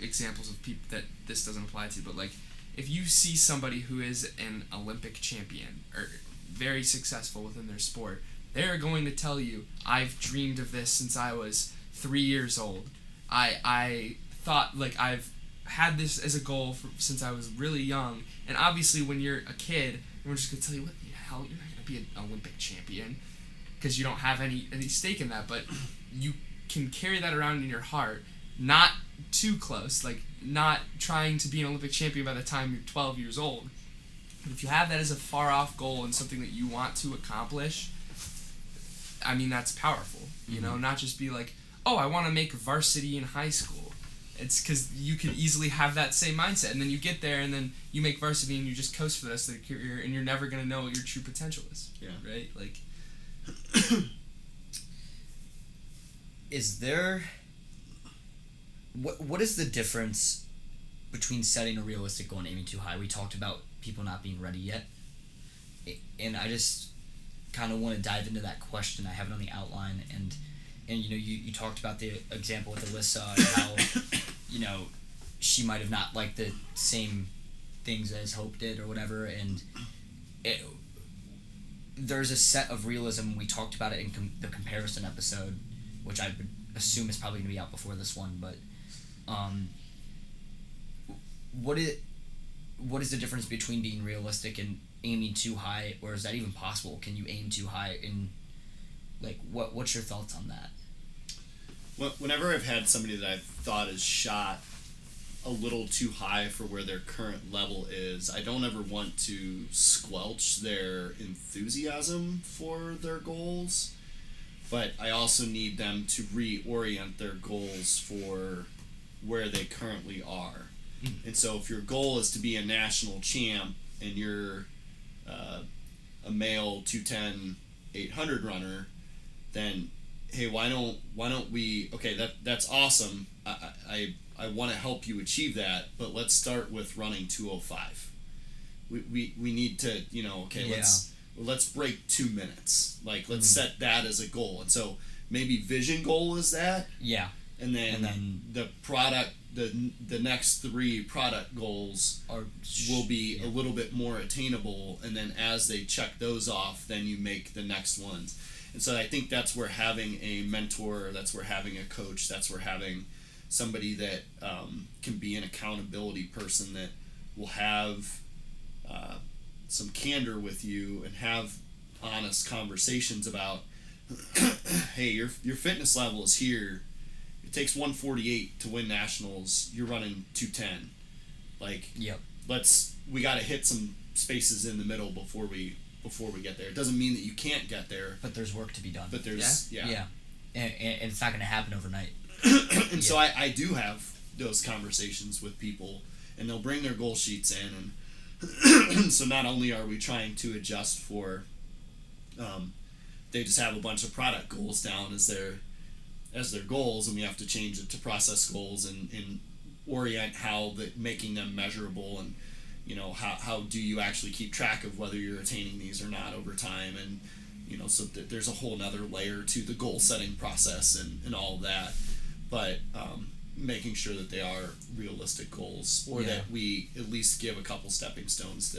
examples of people that this doesn't apply to, but like if you see somebody who is an Olympic champion or very successful within their sport, they're going to tell you, I've dreamed of this since I was 3 years old. I thought, like, I've had this as a goal since I was really young. And obviously when you're a kid, we're just going to tell you, what the hell, you're not going to be an Olympic champion because you don't have any stake in that. But you can carry that around in your heart, not too close, like not trying to be an Olympic champion by the time you're 12 years old. But if you have that as a far-off goal and something that you want to accomplish, I mean, that's powerful, not just be like, oh, I want to make varsity in high school. It's because you could easily have that same mindset, and then you get there, and then you make varsity, and you just coast for the rest of your career, and you're never going to know what your true potential is. Yeah. Right? Like... is there... What is the difference between setting a realistic goal and aiming too high? We talked about people not being ready yet. And I just kind of want to dive into that question. I have it on the outline. And you talked about the example with Alyssa and how, she might have not liked the same things as Hope did or whatever. And there's a set of realism. We talked about it in the comparison episode, which I would assume is probably going to be out before this one. But what is the difference between being realistic and aiming too high, or is that even possible? Can you aim too high? And what's your thoughts on that? Well, whenever I've had somebody that I've thought is shot a little too high for where their current level is, I don't ever want to squelch their enthusiasm for their goals, but I also need them to reorient their goals for where they currently are. And so if your goal is to be a national champ and you're a male 210 800 runner, then hey, why don't we, okay, that's awesome. I want to help you achieve that, but let's start with running 205. We need to, let's break 2 minutes. Let's set that as a goal. And so maybe vision goal is that. Yeah. And then the product, the next 3 product goals will be a little bit more attainable, and then as they check those off, then you make the next ones. And so I think that's where having a mentor, that's where having a coach, that's where having somebody that can be an accountability person that will have some candor with you and have honest conversations about, hey, your fitness level is here. It takes 148 to win nationals. You're running 210. Yep. We got to hit some spaces in the middle before we get there. It doesn't mean that you can't get there, but there's work to be done. But there's and it's not going to happen overnight. And so I do have those conversations with people, and they'll bring their goal sheets in, and so not only are we trying to adjust for, they just have a bunch of product goals down as their goals, and we have to change it to process goals and orient how making them measurable, and how do you actually keep track of whether you're attaining these or not over time, and so there's a whole nother layer to the goal setting process and all of that, but making sure that they are realistic goals, or that we at least give a couple stepping stones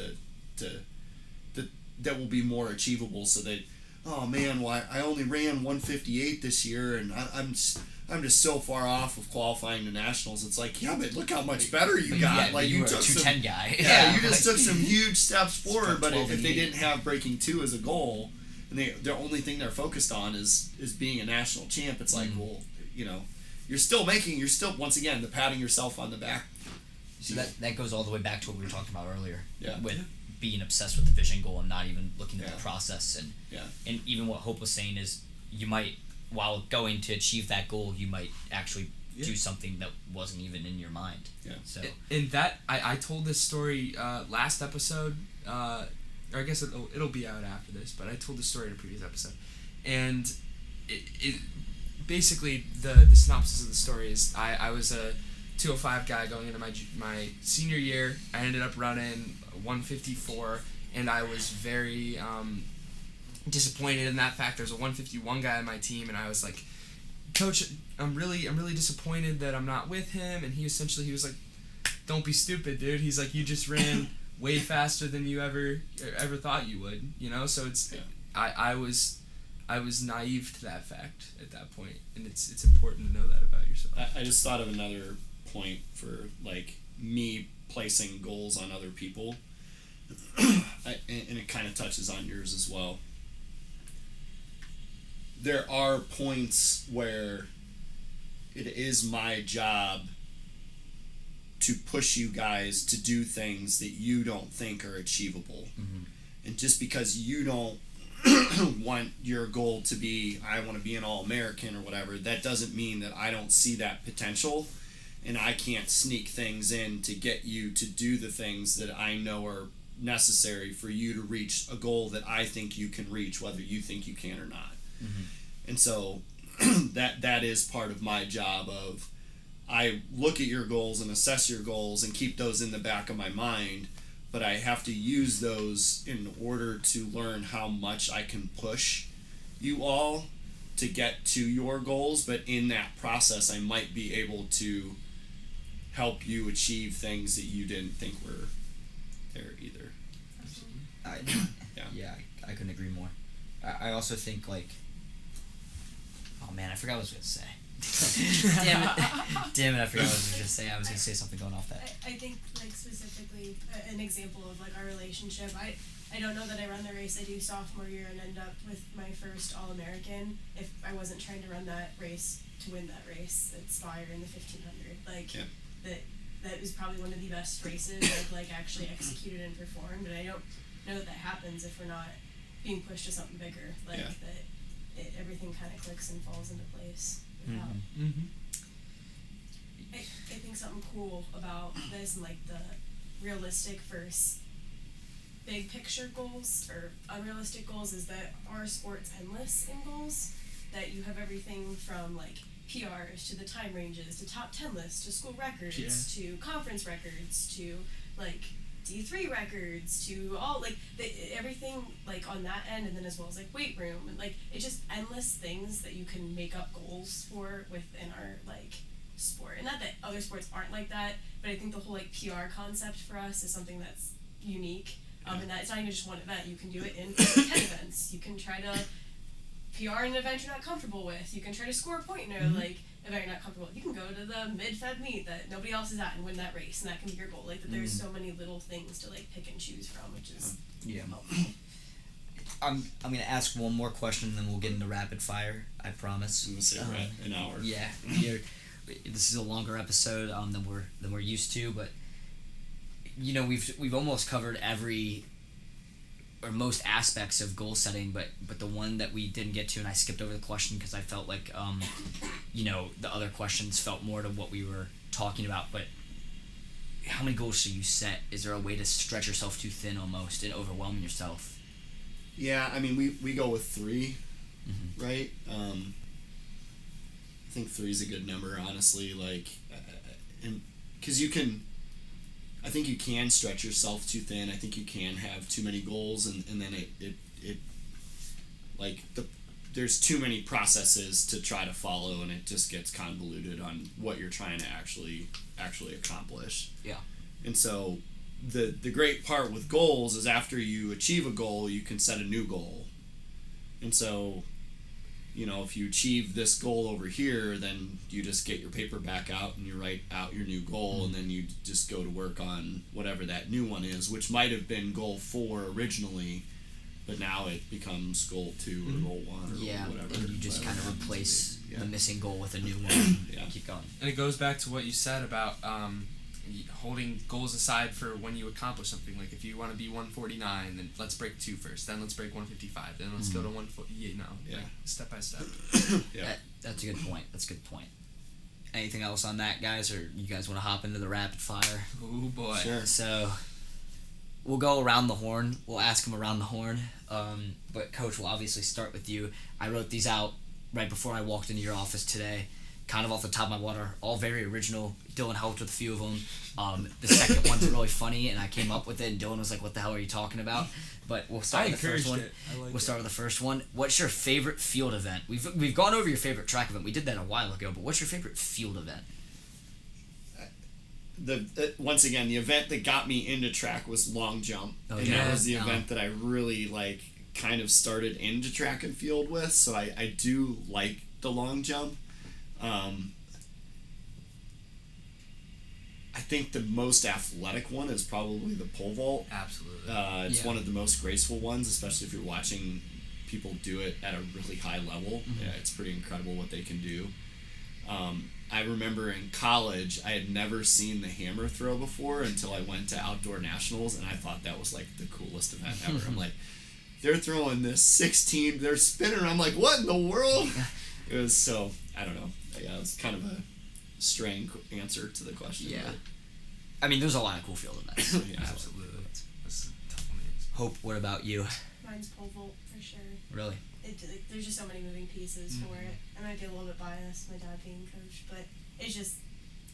that will be more achievable, so that, oh man, well, I only ran 158 this year, and I'm just so far off of qualifying to nationals. It's like, yeah, but look how much better you got. Yeah, you were took a 210 guy. Yeah, you just took some huge steps forward. But if they didn't have breaking 2 as a goal, and the only thing they're focused on is being a national champ, it's like, well, you're still once again, the patting yourself on the back. So that goes all the way back to what we were talking about earlier. Yeah. With being obsessed with the vision goal and not even looking at the process, and even what Hope was saying is, you might, while going to achieve that goal, you might actually do something that wasn't even in your mind. Yeah. So in that, I told this story last episode, or I guess it'll be out after this, but I told the story in a previous episode, and it basically the synopsis of the story is I was a 205 guy going into my senior year. I ended up running 154, and I was very disappointed in that fact. There's a 151 guy on my team, and I was like, Coach, I'm really disappointed that I'm not with him. And he was like, don't be stupid, dude. He's like, you just ran way faster than you ever thought you would, so it's I was naive to that fact at that point, and it's important to know that about yourself. I just thought of another point for me placing goals on other people, and it kind of touches on yours as well. There are points where it is my job to push you guys to do things that you don't think are achievable. Mm-hmm. And just because you don't want your goal to be, I want to be an All-American or whatever, that doesn't mean that I don't see that potential, and I can't sneak things in to get you to do the things that I know are necessary for you to reach a goal that I think you can reach, whether you think you can or not. Mm-hmm. And so that is part of my job of I look at your goals and assess your goals and keep those in the back of my mind, but I have to use those in order to learn how much I can push you all to get to your goals. But in that process, I might be able to help you achieve things that you didn't think were there either. I couldn't agree more. I also think, like, oh man, I forgot what I was going to say. Damn it, I forgot what I was going to say. I was going to say something going off that. I think, like, specifically an example of, like, our relationship. I don't know that I run the race I do sophomore year and end up with my first All-American if I wasn't trying to run that race to win that race at Spire in the 1500. Like, that was probably one of the best races I've, like, actually executed and performed, and I don't know that happens if we're not being pushed to something bigger, like that everything kind of clicks and falls into place. I think something cool about this and, like, the realistic versus big picture goals or unrealistic goals is that our sport's endless in goals, that you have everything from, like, PRs to the time ranges to top 10 lists to school records to conference records to, like, D3 records to all, like, everything, like, on that end, and then as well as, like, weight room, and, like, it's just endless things that you can make up goals for within our, like, sport. And not that other sports aren't like that, but I think the whole, like, PR concept for us is something that's unique, and that it's not even just one event. You can do it in 10 events. You can try to PR an event you're not comfortable with. You can try to score a point in a, like, event you're not comfortable with. You can go to the mid-Feb meet that nobody else is at and win that race, and that can be your goal. Like, that there's so many little things to, like, pick and choose from, which is helpful. I'm gonna ask one more question, and then we'll get into rapid fire. I promise. I'm gonna say we're at an hour. Yeah, this is a longer episode than we're used to, but you know we've almost covered every or most aspects of goal setting, but the one that we didn't get to, and I skipped over the question because I felt like the other questions felt more to what we were talking about. But how many goals should you set? Is there a way to stretch yourself too thin almost and overwhelm yourself? Yeah, I mean we go with 3, right? I think 3 is a good number, honestly. Like, and because I think you can stretch yourself too thin. I think you can have too many goals, and then it like there's too many processes to try to follow, and it just gets convoluted on what you're trying to actually accomplish. Yeah. And so the great part with goals is after you achieve a goal, you can set a new goal. And so, if you achieve this goal over here, then you just get your paper back out and you write out your new goal, and then you just go to work on whatever that new one is, which might have been goal 4 originally, but now it becomes goal 2 or goal 1 or whatever. And you just kind of replace the missing goal with a new one. Keep going. And it goes back to what you said about holding goals aside for when you accomplish something. Like, if you want to be 149, then let's break 2 first. Then let's break 155. Then let's go to 140. Like, step by step. That's a good point. Anything else on that, guys, or you guys want to hop into the rapid fire? Oh boy. Sure. So we'll go around the horn. We'll ask them around the horn. But Coach, we'll obviously start with you. I wrote these out right before I walked into your office today, kind of off the top of my water, all very original. Dylan helped with a few of them. The second one's really funny, and I came up with it, and Dylan was like, "What the hell are you talking about?" But we'll start with the first one. We'll start with the first one. What's your favorite field event? We've gone over your favorite track event. We did that a while ago, but what's your favorite field event? Once again, the event that got me into track was long jump, and that was the event that I really kind of started into track and field with. So I do like the long jump. I think the most athletic one is probably the pole vault. Absolutely. It's one of the most graceful ones, especially if you're watching people do it at a really high level. Yeah, it's pretty incredible what they can do. I remember in college, I had never seen the hammer throw before until I went to outdoor nationals, and I thought that was like the coolest event ever. I'm like, they're throwing this 16, they're spinning. I'm like, what in the world? It was so, I don't know. Yeah, it was kind of a straying answer to the question. Yeah. I mean, there's a lot of cool field events. Absolutely. That's a tough one. Hope, what about you? My mine's pole vault for sure. Really? There's just so many moving pieces for it. I might be a little bit biased, my dad being coach, but it's just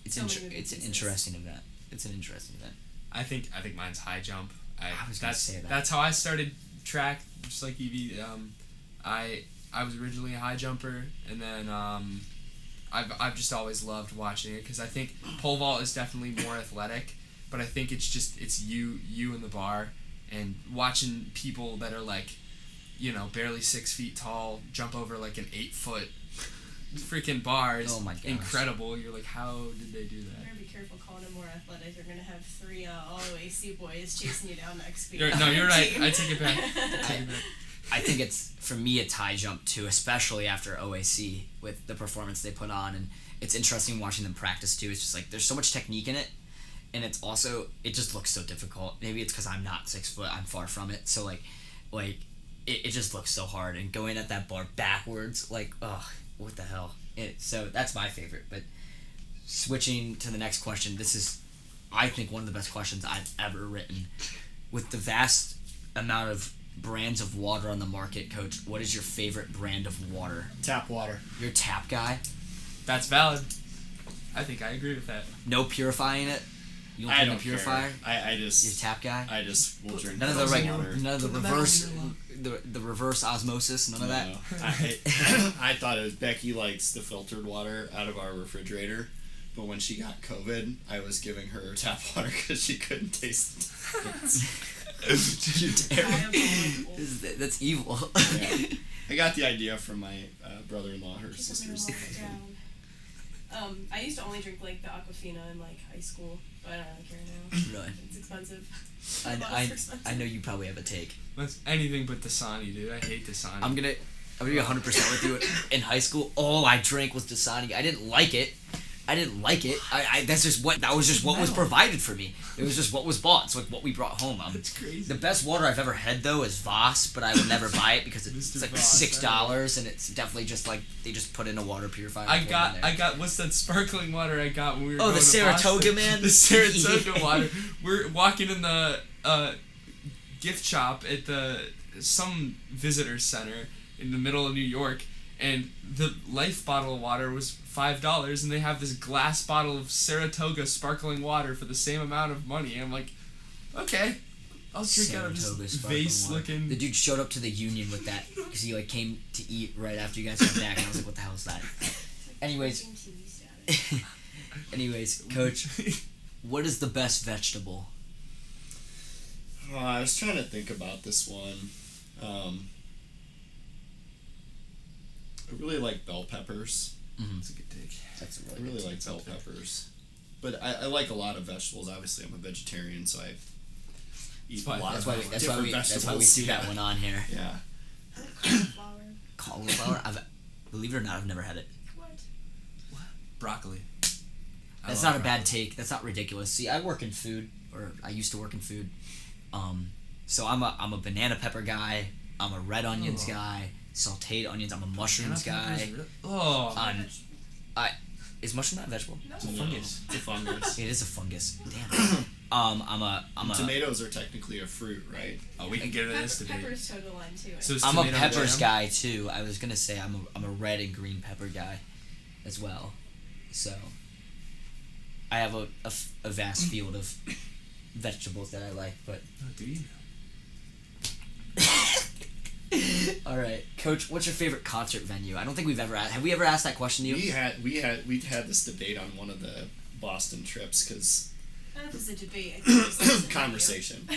It's so many moving it's an pieces. interesting event. It's an interesting event. I think mine's high jump. I was gonna say that. That's how I started track, just like Evie. I was originally a high jumper, and then I've just always loved watching it because I think pole vault is definitely more athletic, but I think it's you in the bar, and watching people that are like, barely 6 feet tall jump over like an 8-foot freaking bar is incredible. You're like, how did they do that? You better be careful calling them more athletic. You're gonna have 3 all-OAC boys chasing you down next week. You're right. I take it back. I think it's, for me, it's high jump too, especially after OAC with the performance they put on, and it's interesting watching them practice too. It's just like there's so much technique in it, and it just looks so difficult. Maybe it's because I'm not 6 foot, I'm far from it, so it just looks so hard, and going at that bar backwards, what the hell? So that's my favorite. But switching to the next question, this is, I think, one of the best questions I've ever written. With the vast amount of brands of water on the market, Coach, what is your favorite brand of water? Tap water. You're a tap guy? That's valid. I think I agree with that. No purifying it? You don't I put in don't a purifier? I just... You're a tap guy? I just will drink none of the water. none of the reverse the reverse osmosis, none of that? I thought it was Becky likes the filtered water out of our refrigerator, but when she got COVID, I was giving her tap water because she couldn't taste it. You're terrible. That's evil. Yeah. I got the idea from my brother-in-law, her Keep sisters. them down. I used to only drink like the Aquafina in like high school, but I don't really care now. Really? It's expensive. I know you probably have a take. That's anything but Dasani, dude. I hate Dasani. I'm gonna be 100% with you. In high school, all I drank was Dasani. I didn't like it. That was just what was provided for me. It was just what was bought. It's like what we brought home. That's crazy. The best water I've ever had though is Voss, but I would never buy it because it's like Voss, $6, and it's definitely just like they just put in a water purifier. I got what's that sparkling water I got when we were Oh, going the to Saratoga, Boston? man. The Saratoga water. We're walking in the gift shop at some visitor center in the middle of New York, and the Life bottle of water was $5, and they have this glass bottle of Saratoga sparkling water for the same amount of money. And I'm like, okay, I'll drink out of this vase looking. The dude showed up to the Union with that because he came to eat right after you guys got back, and I was like, what the hell is that? Anyways, Coach, what is the best vegetable? I was trying to think about this one. I really like bell peppers. That's a good take. I really like bell peppers. But I like a lot of vegetables. Obviously, I'm a vegetarian, so I eat a lot of different vegetables. That's why we threw that one on here. Yeah. Cauliflower? Believe it or not, I've never had it. What? Broccoli. That's not a bad take. That's not ridiculous. See, I work in food, or I used to work in food. So I'm a banana pepper guy. I'm a red onions guy. Sauteed onions. I'm a mushrooms guy. Is mushroom not a vegetable? No. It's a fungus. It's a fungus. It is a fungus. Damn. I'm a Tomatoes are technically a fruit, right? Oh, we can get into this debate. Peppers toe the line too. So is I'm a tomato peppers jam? guy too. I was gonna say I'm a red and green pepper guy, as well. So I have a vast field of vegetables that I like. But Oh, do you? all right, Coach, what's your favorite concert venue? I don't think we've ever have we ever asked that question to you? We had this debate on one of the Boston trips because I don't know if it's a debate. I think it's just a conversation.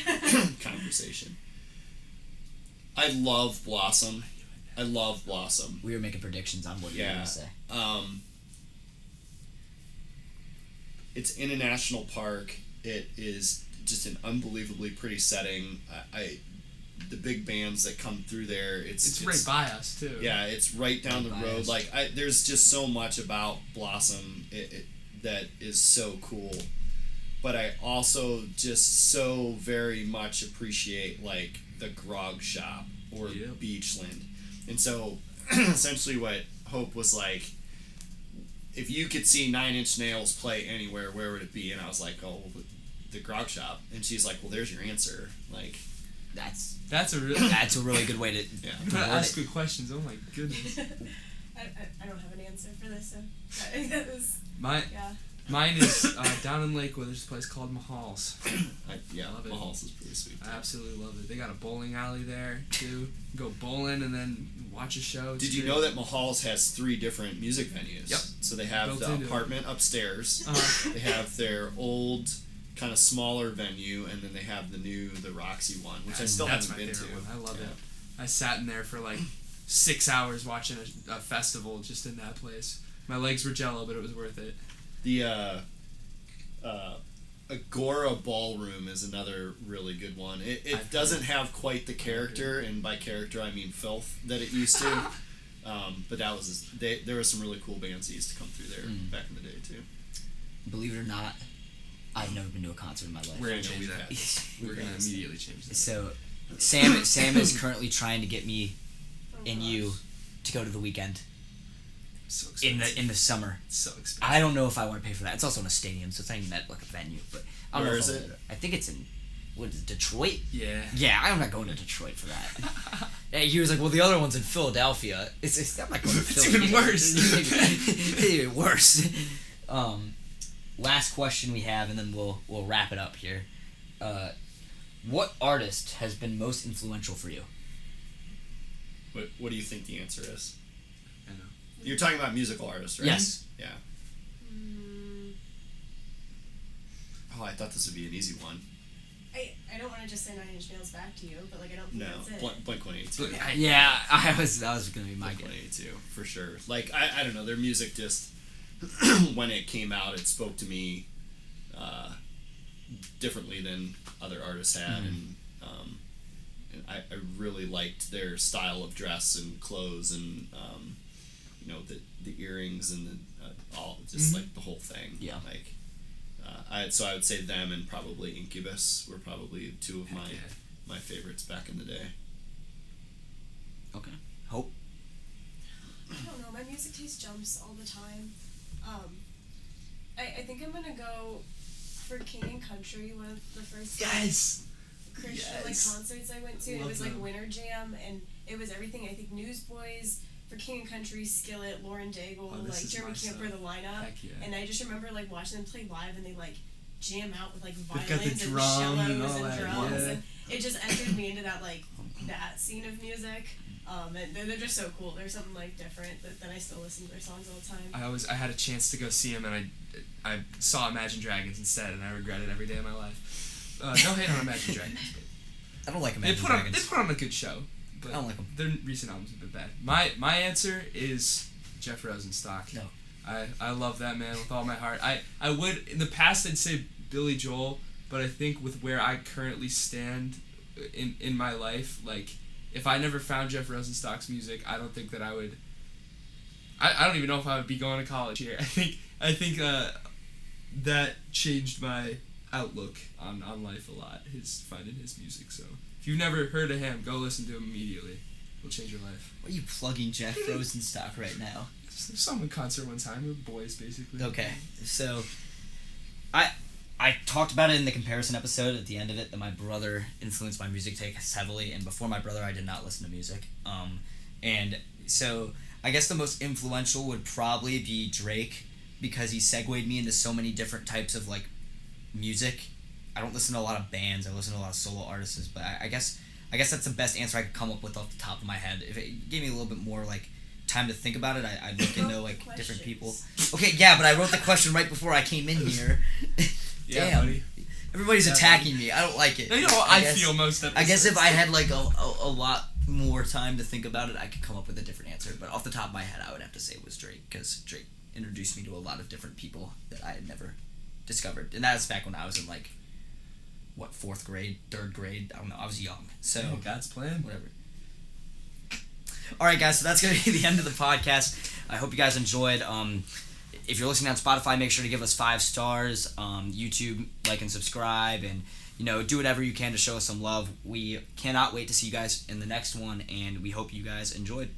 I love Blossom. We were making predictions on what you were Yeah. gonna say. It's in a national park. It is just an unbelievably pretty setting. The big bands that come through there. It's right by us too. Yeah, it's right down Right the by road. us. Like there's just so much about Blossom that is so cool. But I also just so very much appreciate like the Grog Shop or Beachland. And so essentially what Hope was like, if you could see Nine Inch Nails play anywhere, where would it be? And I was like, oh, the Grog Shop. And she's like, well, there's your answer. Like, That's a really good way to. Yeah. You gotta ask good questions. Oh my goodness. I don't have an answer for this, so that was Mine is down in Lakewood. There's a place called Mahal's. Love it. Mahal's is pretty sweet. I absolutely love it. They got a bowling alley there too. Go bowling and then watch a show. Did you know that Mahal's has 3 different music venues? Yep. So they have the apartment upstairs. They have their old, kind of smaller venue, and then they have the Roxy one, which I still haven't been to. One. I love it. I sat in there for like 6 hours watching a festival just in that place. My legs were jello, but it was worth it. The Agora Ballroom is another really good one. It doesn't have quite the character, and by character I mean filth, that it used to. But that was there were some really cool bands that used to come through there back in the day too. Believe it or not, I've never been to a concert in my life. We're gonna change that. We're gonna immediately change that. So, Sam is currently trying to get me and you to go to the weekend. So expensive. In the summer. It's so expensive. I don't know if I want to pay for that. It's also in a stadium, so it's not even like a venue. But I don't know is it? I think it's in Detroit. Yeah. Yeah, I'm not going to Detroit for that. And he was like, "Well, the other one's in Philadelphia." I'm not going to Philly. It's even worse. It's even worse. Last question we have, and then we'll wrap it up here. What artist has been most influential for you? What do you think the answer is? I know. You're talking about musical artists, right? Yes. Yeah. Oh, I thought this would be an easy one. I don't want to just say 9 Inch Nails back to you, but like I don't think that's it. Blink-182. Yeah, that was gonna be my guess. Blink-182 for sure. Like I don't know, their music just when it came out, it spoke to me differently than other artists had, and I really liked their style of dress and clothes, and the earrings and the all just like the whole thing. Yeah. Like I would say them and probably Incubus were probably 2 of my favorites back in the day. Okay. Hope. I don't know. My music taste jumps all the time. I think I'm gonna go for King and Country, one of the first Christian concerts I went to. It was like Winter Jam, and it was everything. I think Newsboys for King and Country, Skillet, Lauren Daigle, like Jeremy Camper, the lineup. And I just remember like watching them play live, and they like jam out with like violins and cellos and drums, and it just entered me into that scene of music. And they're just so cool. There's something like different that I still listen to their songs all the time. I had a chance to go see them, and I saw Imagine Dragons instead, and I regret it every day of my life. No hate on Imagine Dragons, but I don't like Imagine Dragons. They put on a good show, but I don't like them. Their recent albums have been bad. My answer is Jeff Rosenstock. No. I love that man with all my heart. I would in the past I'd say Billy Joel, but I think with where I currently stand in my life, like if I never found Jeff Rosenstock's music, I don't think that I would. I don't even know if I would be going to college here. I think that changed my outlook on life a lot. Finding his music. So if you've never heard of him, go listen to him immediately. It'll change your life. What are you plugging Jeff Rosenstock right now? Saw him in concert one time. We're boys, basically. Okay, so I talked about it in the comparison episode at the end of it that my brother influenced my music taste heavily, and before my brother I did not listen to music. And so I guess the most influential would probably be Drake, because he segued me into so many different types of like music. I don't listen to a lot of bands. I listen to a lot of solo artists, but I guess that's the best answer I could come up with off the top of my head. If it gave me a little bit more like time to think about it, I'd look into like different people. Okay, yeah, but I wrote the question right before I came in here. Yeah, damn. buddy. Everybody's attacking me. I don't like it. You know how I feel most episodes. I guess if I had like a lot more time to think about it, I could come up with a different answer. But off the top of my head, I would have to say it was Drake, because Drake introduced me to a lot of different people that I had never discovered. And that was back when I was in like, what, 4th grade, 3rd grade? I don't know. I was young. So God's plan. Whatever. All right, guys. So that's going to be the end of the podcast. I hope you guys enjoyed. If you're listening on Spotify, make sure to give us 5 stars. YouTube, like and subscribe, and do whatever you can to show us some love. We cannot wait to see you guys in the next one, and we hope you guys enjoyed.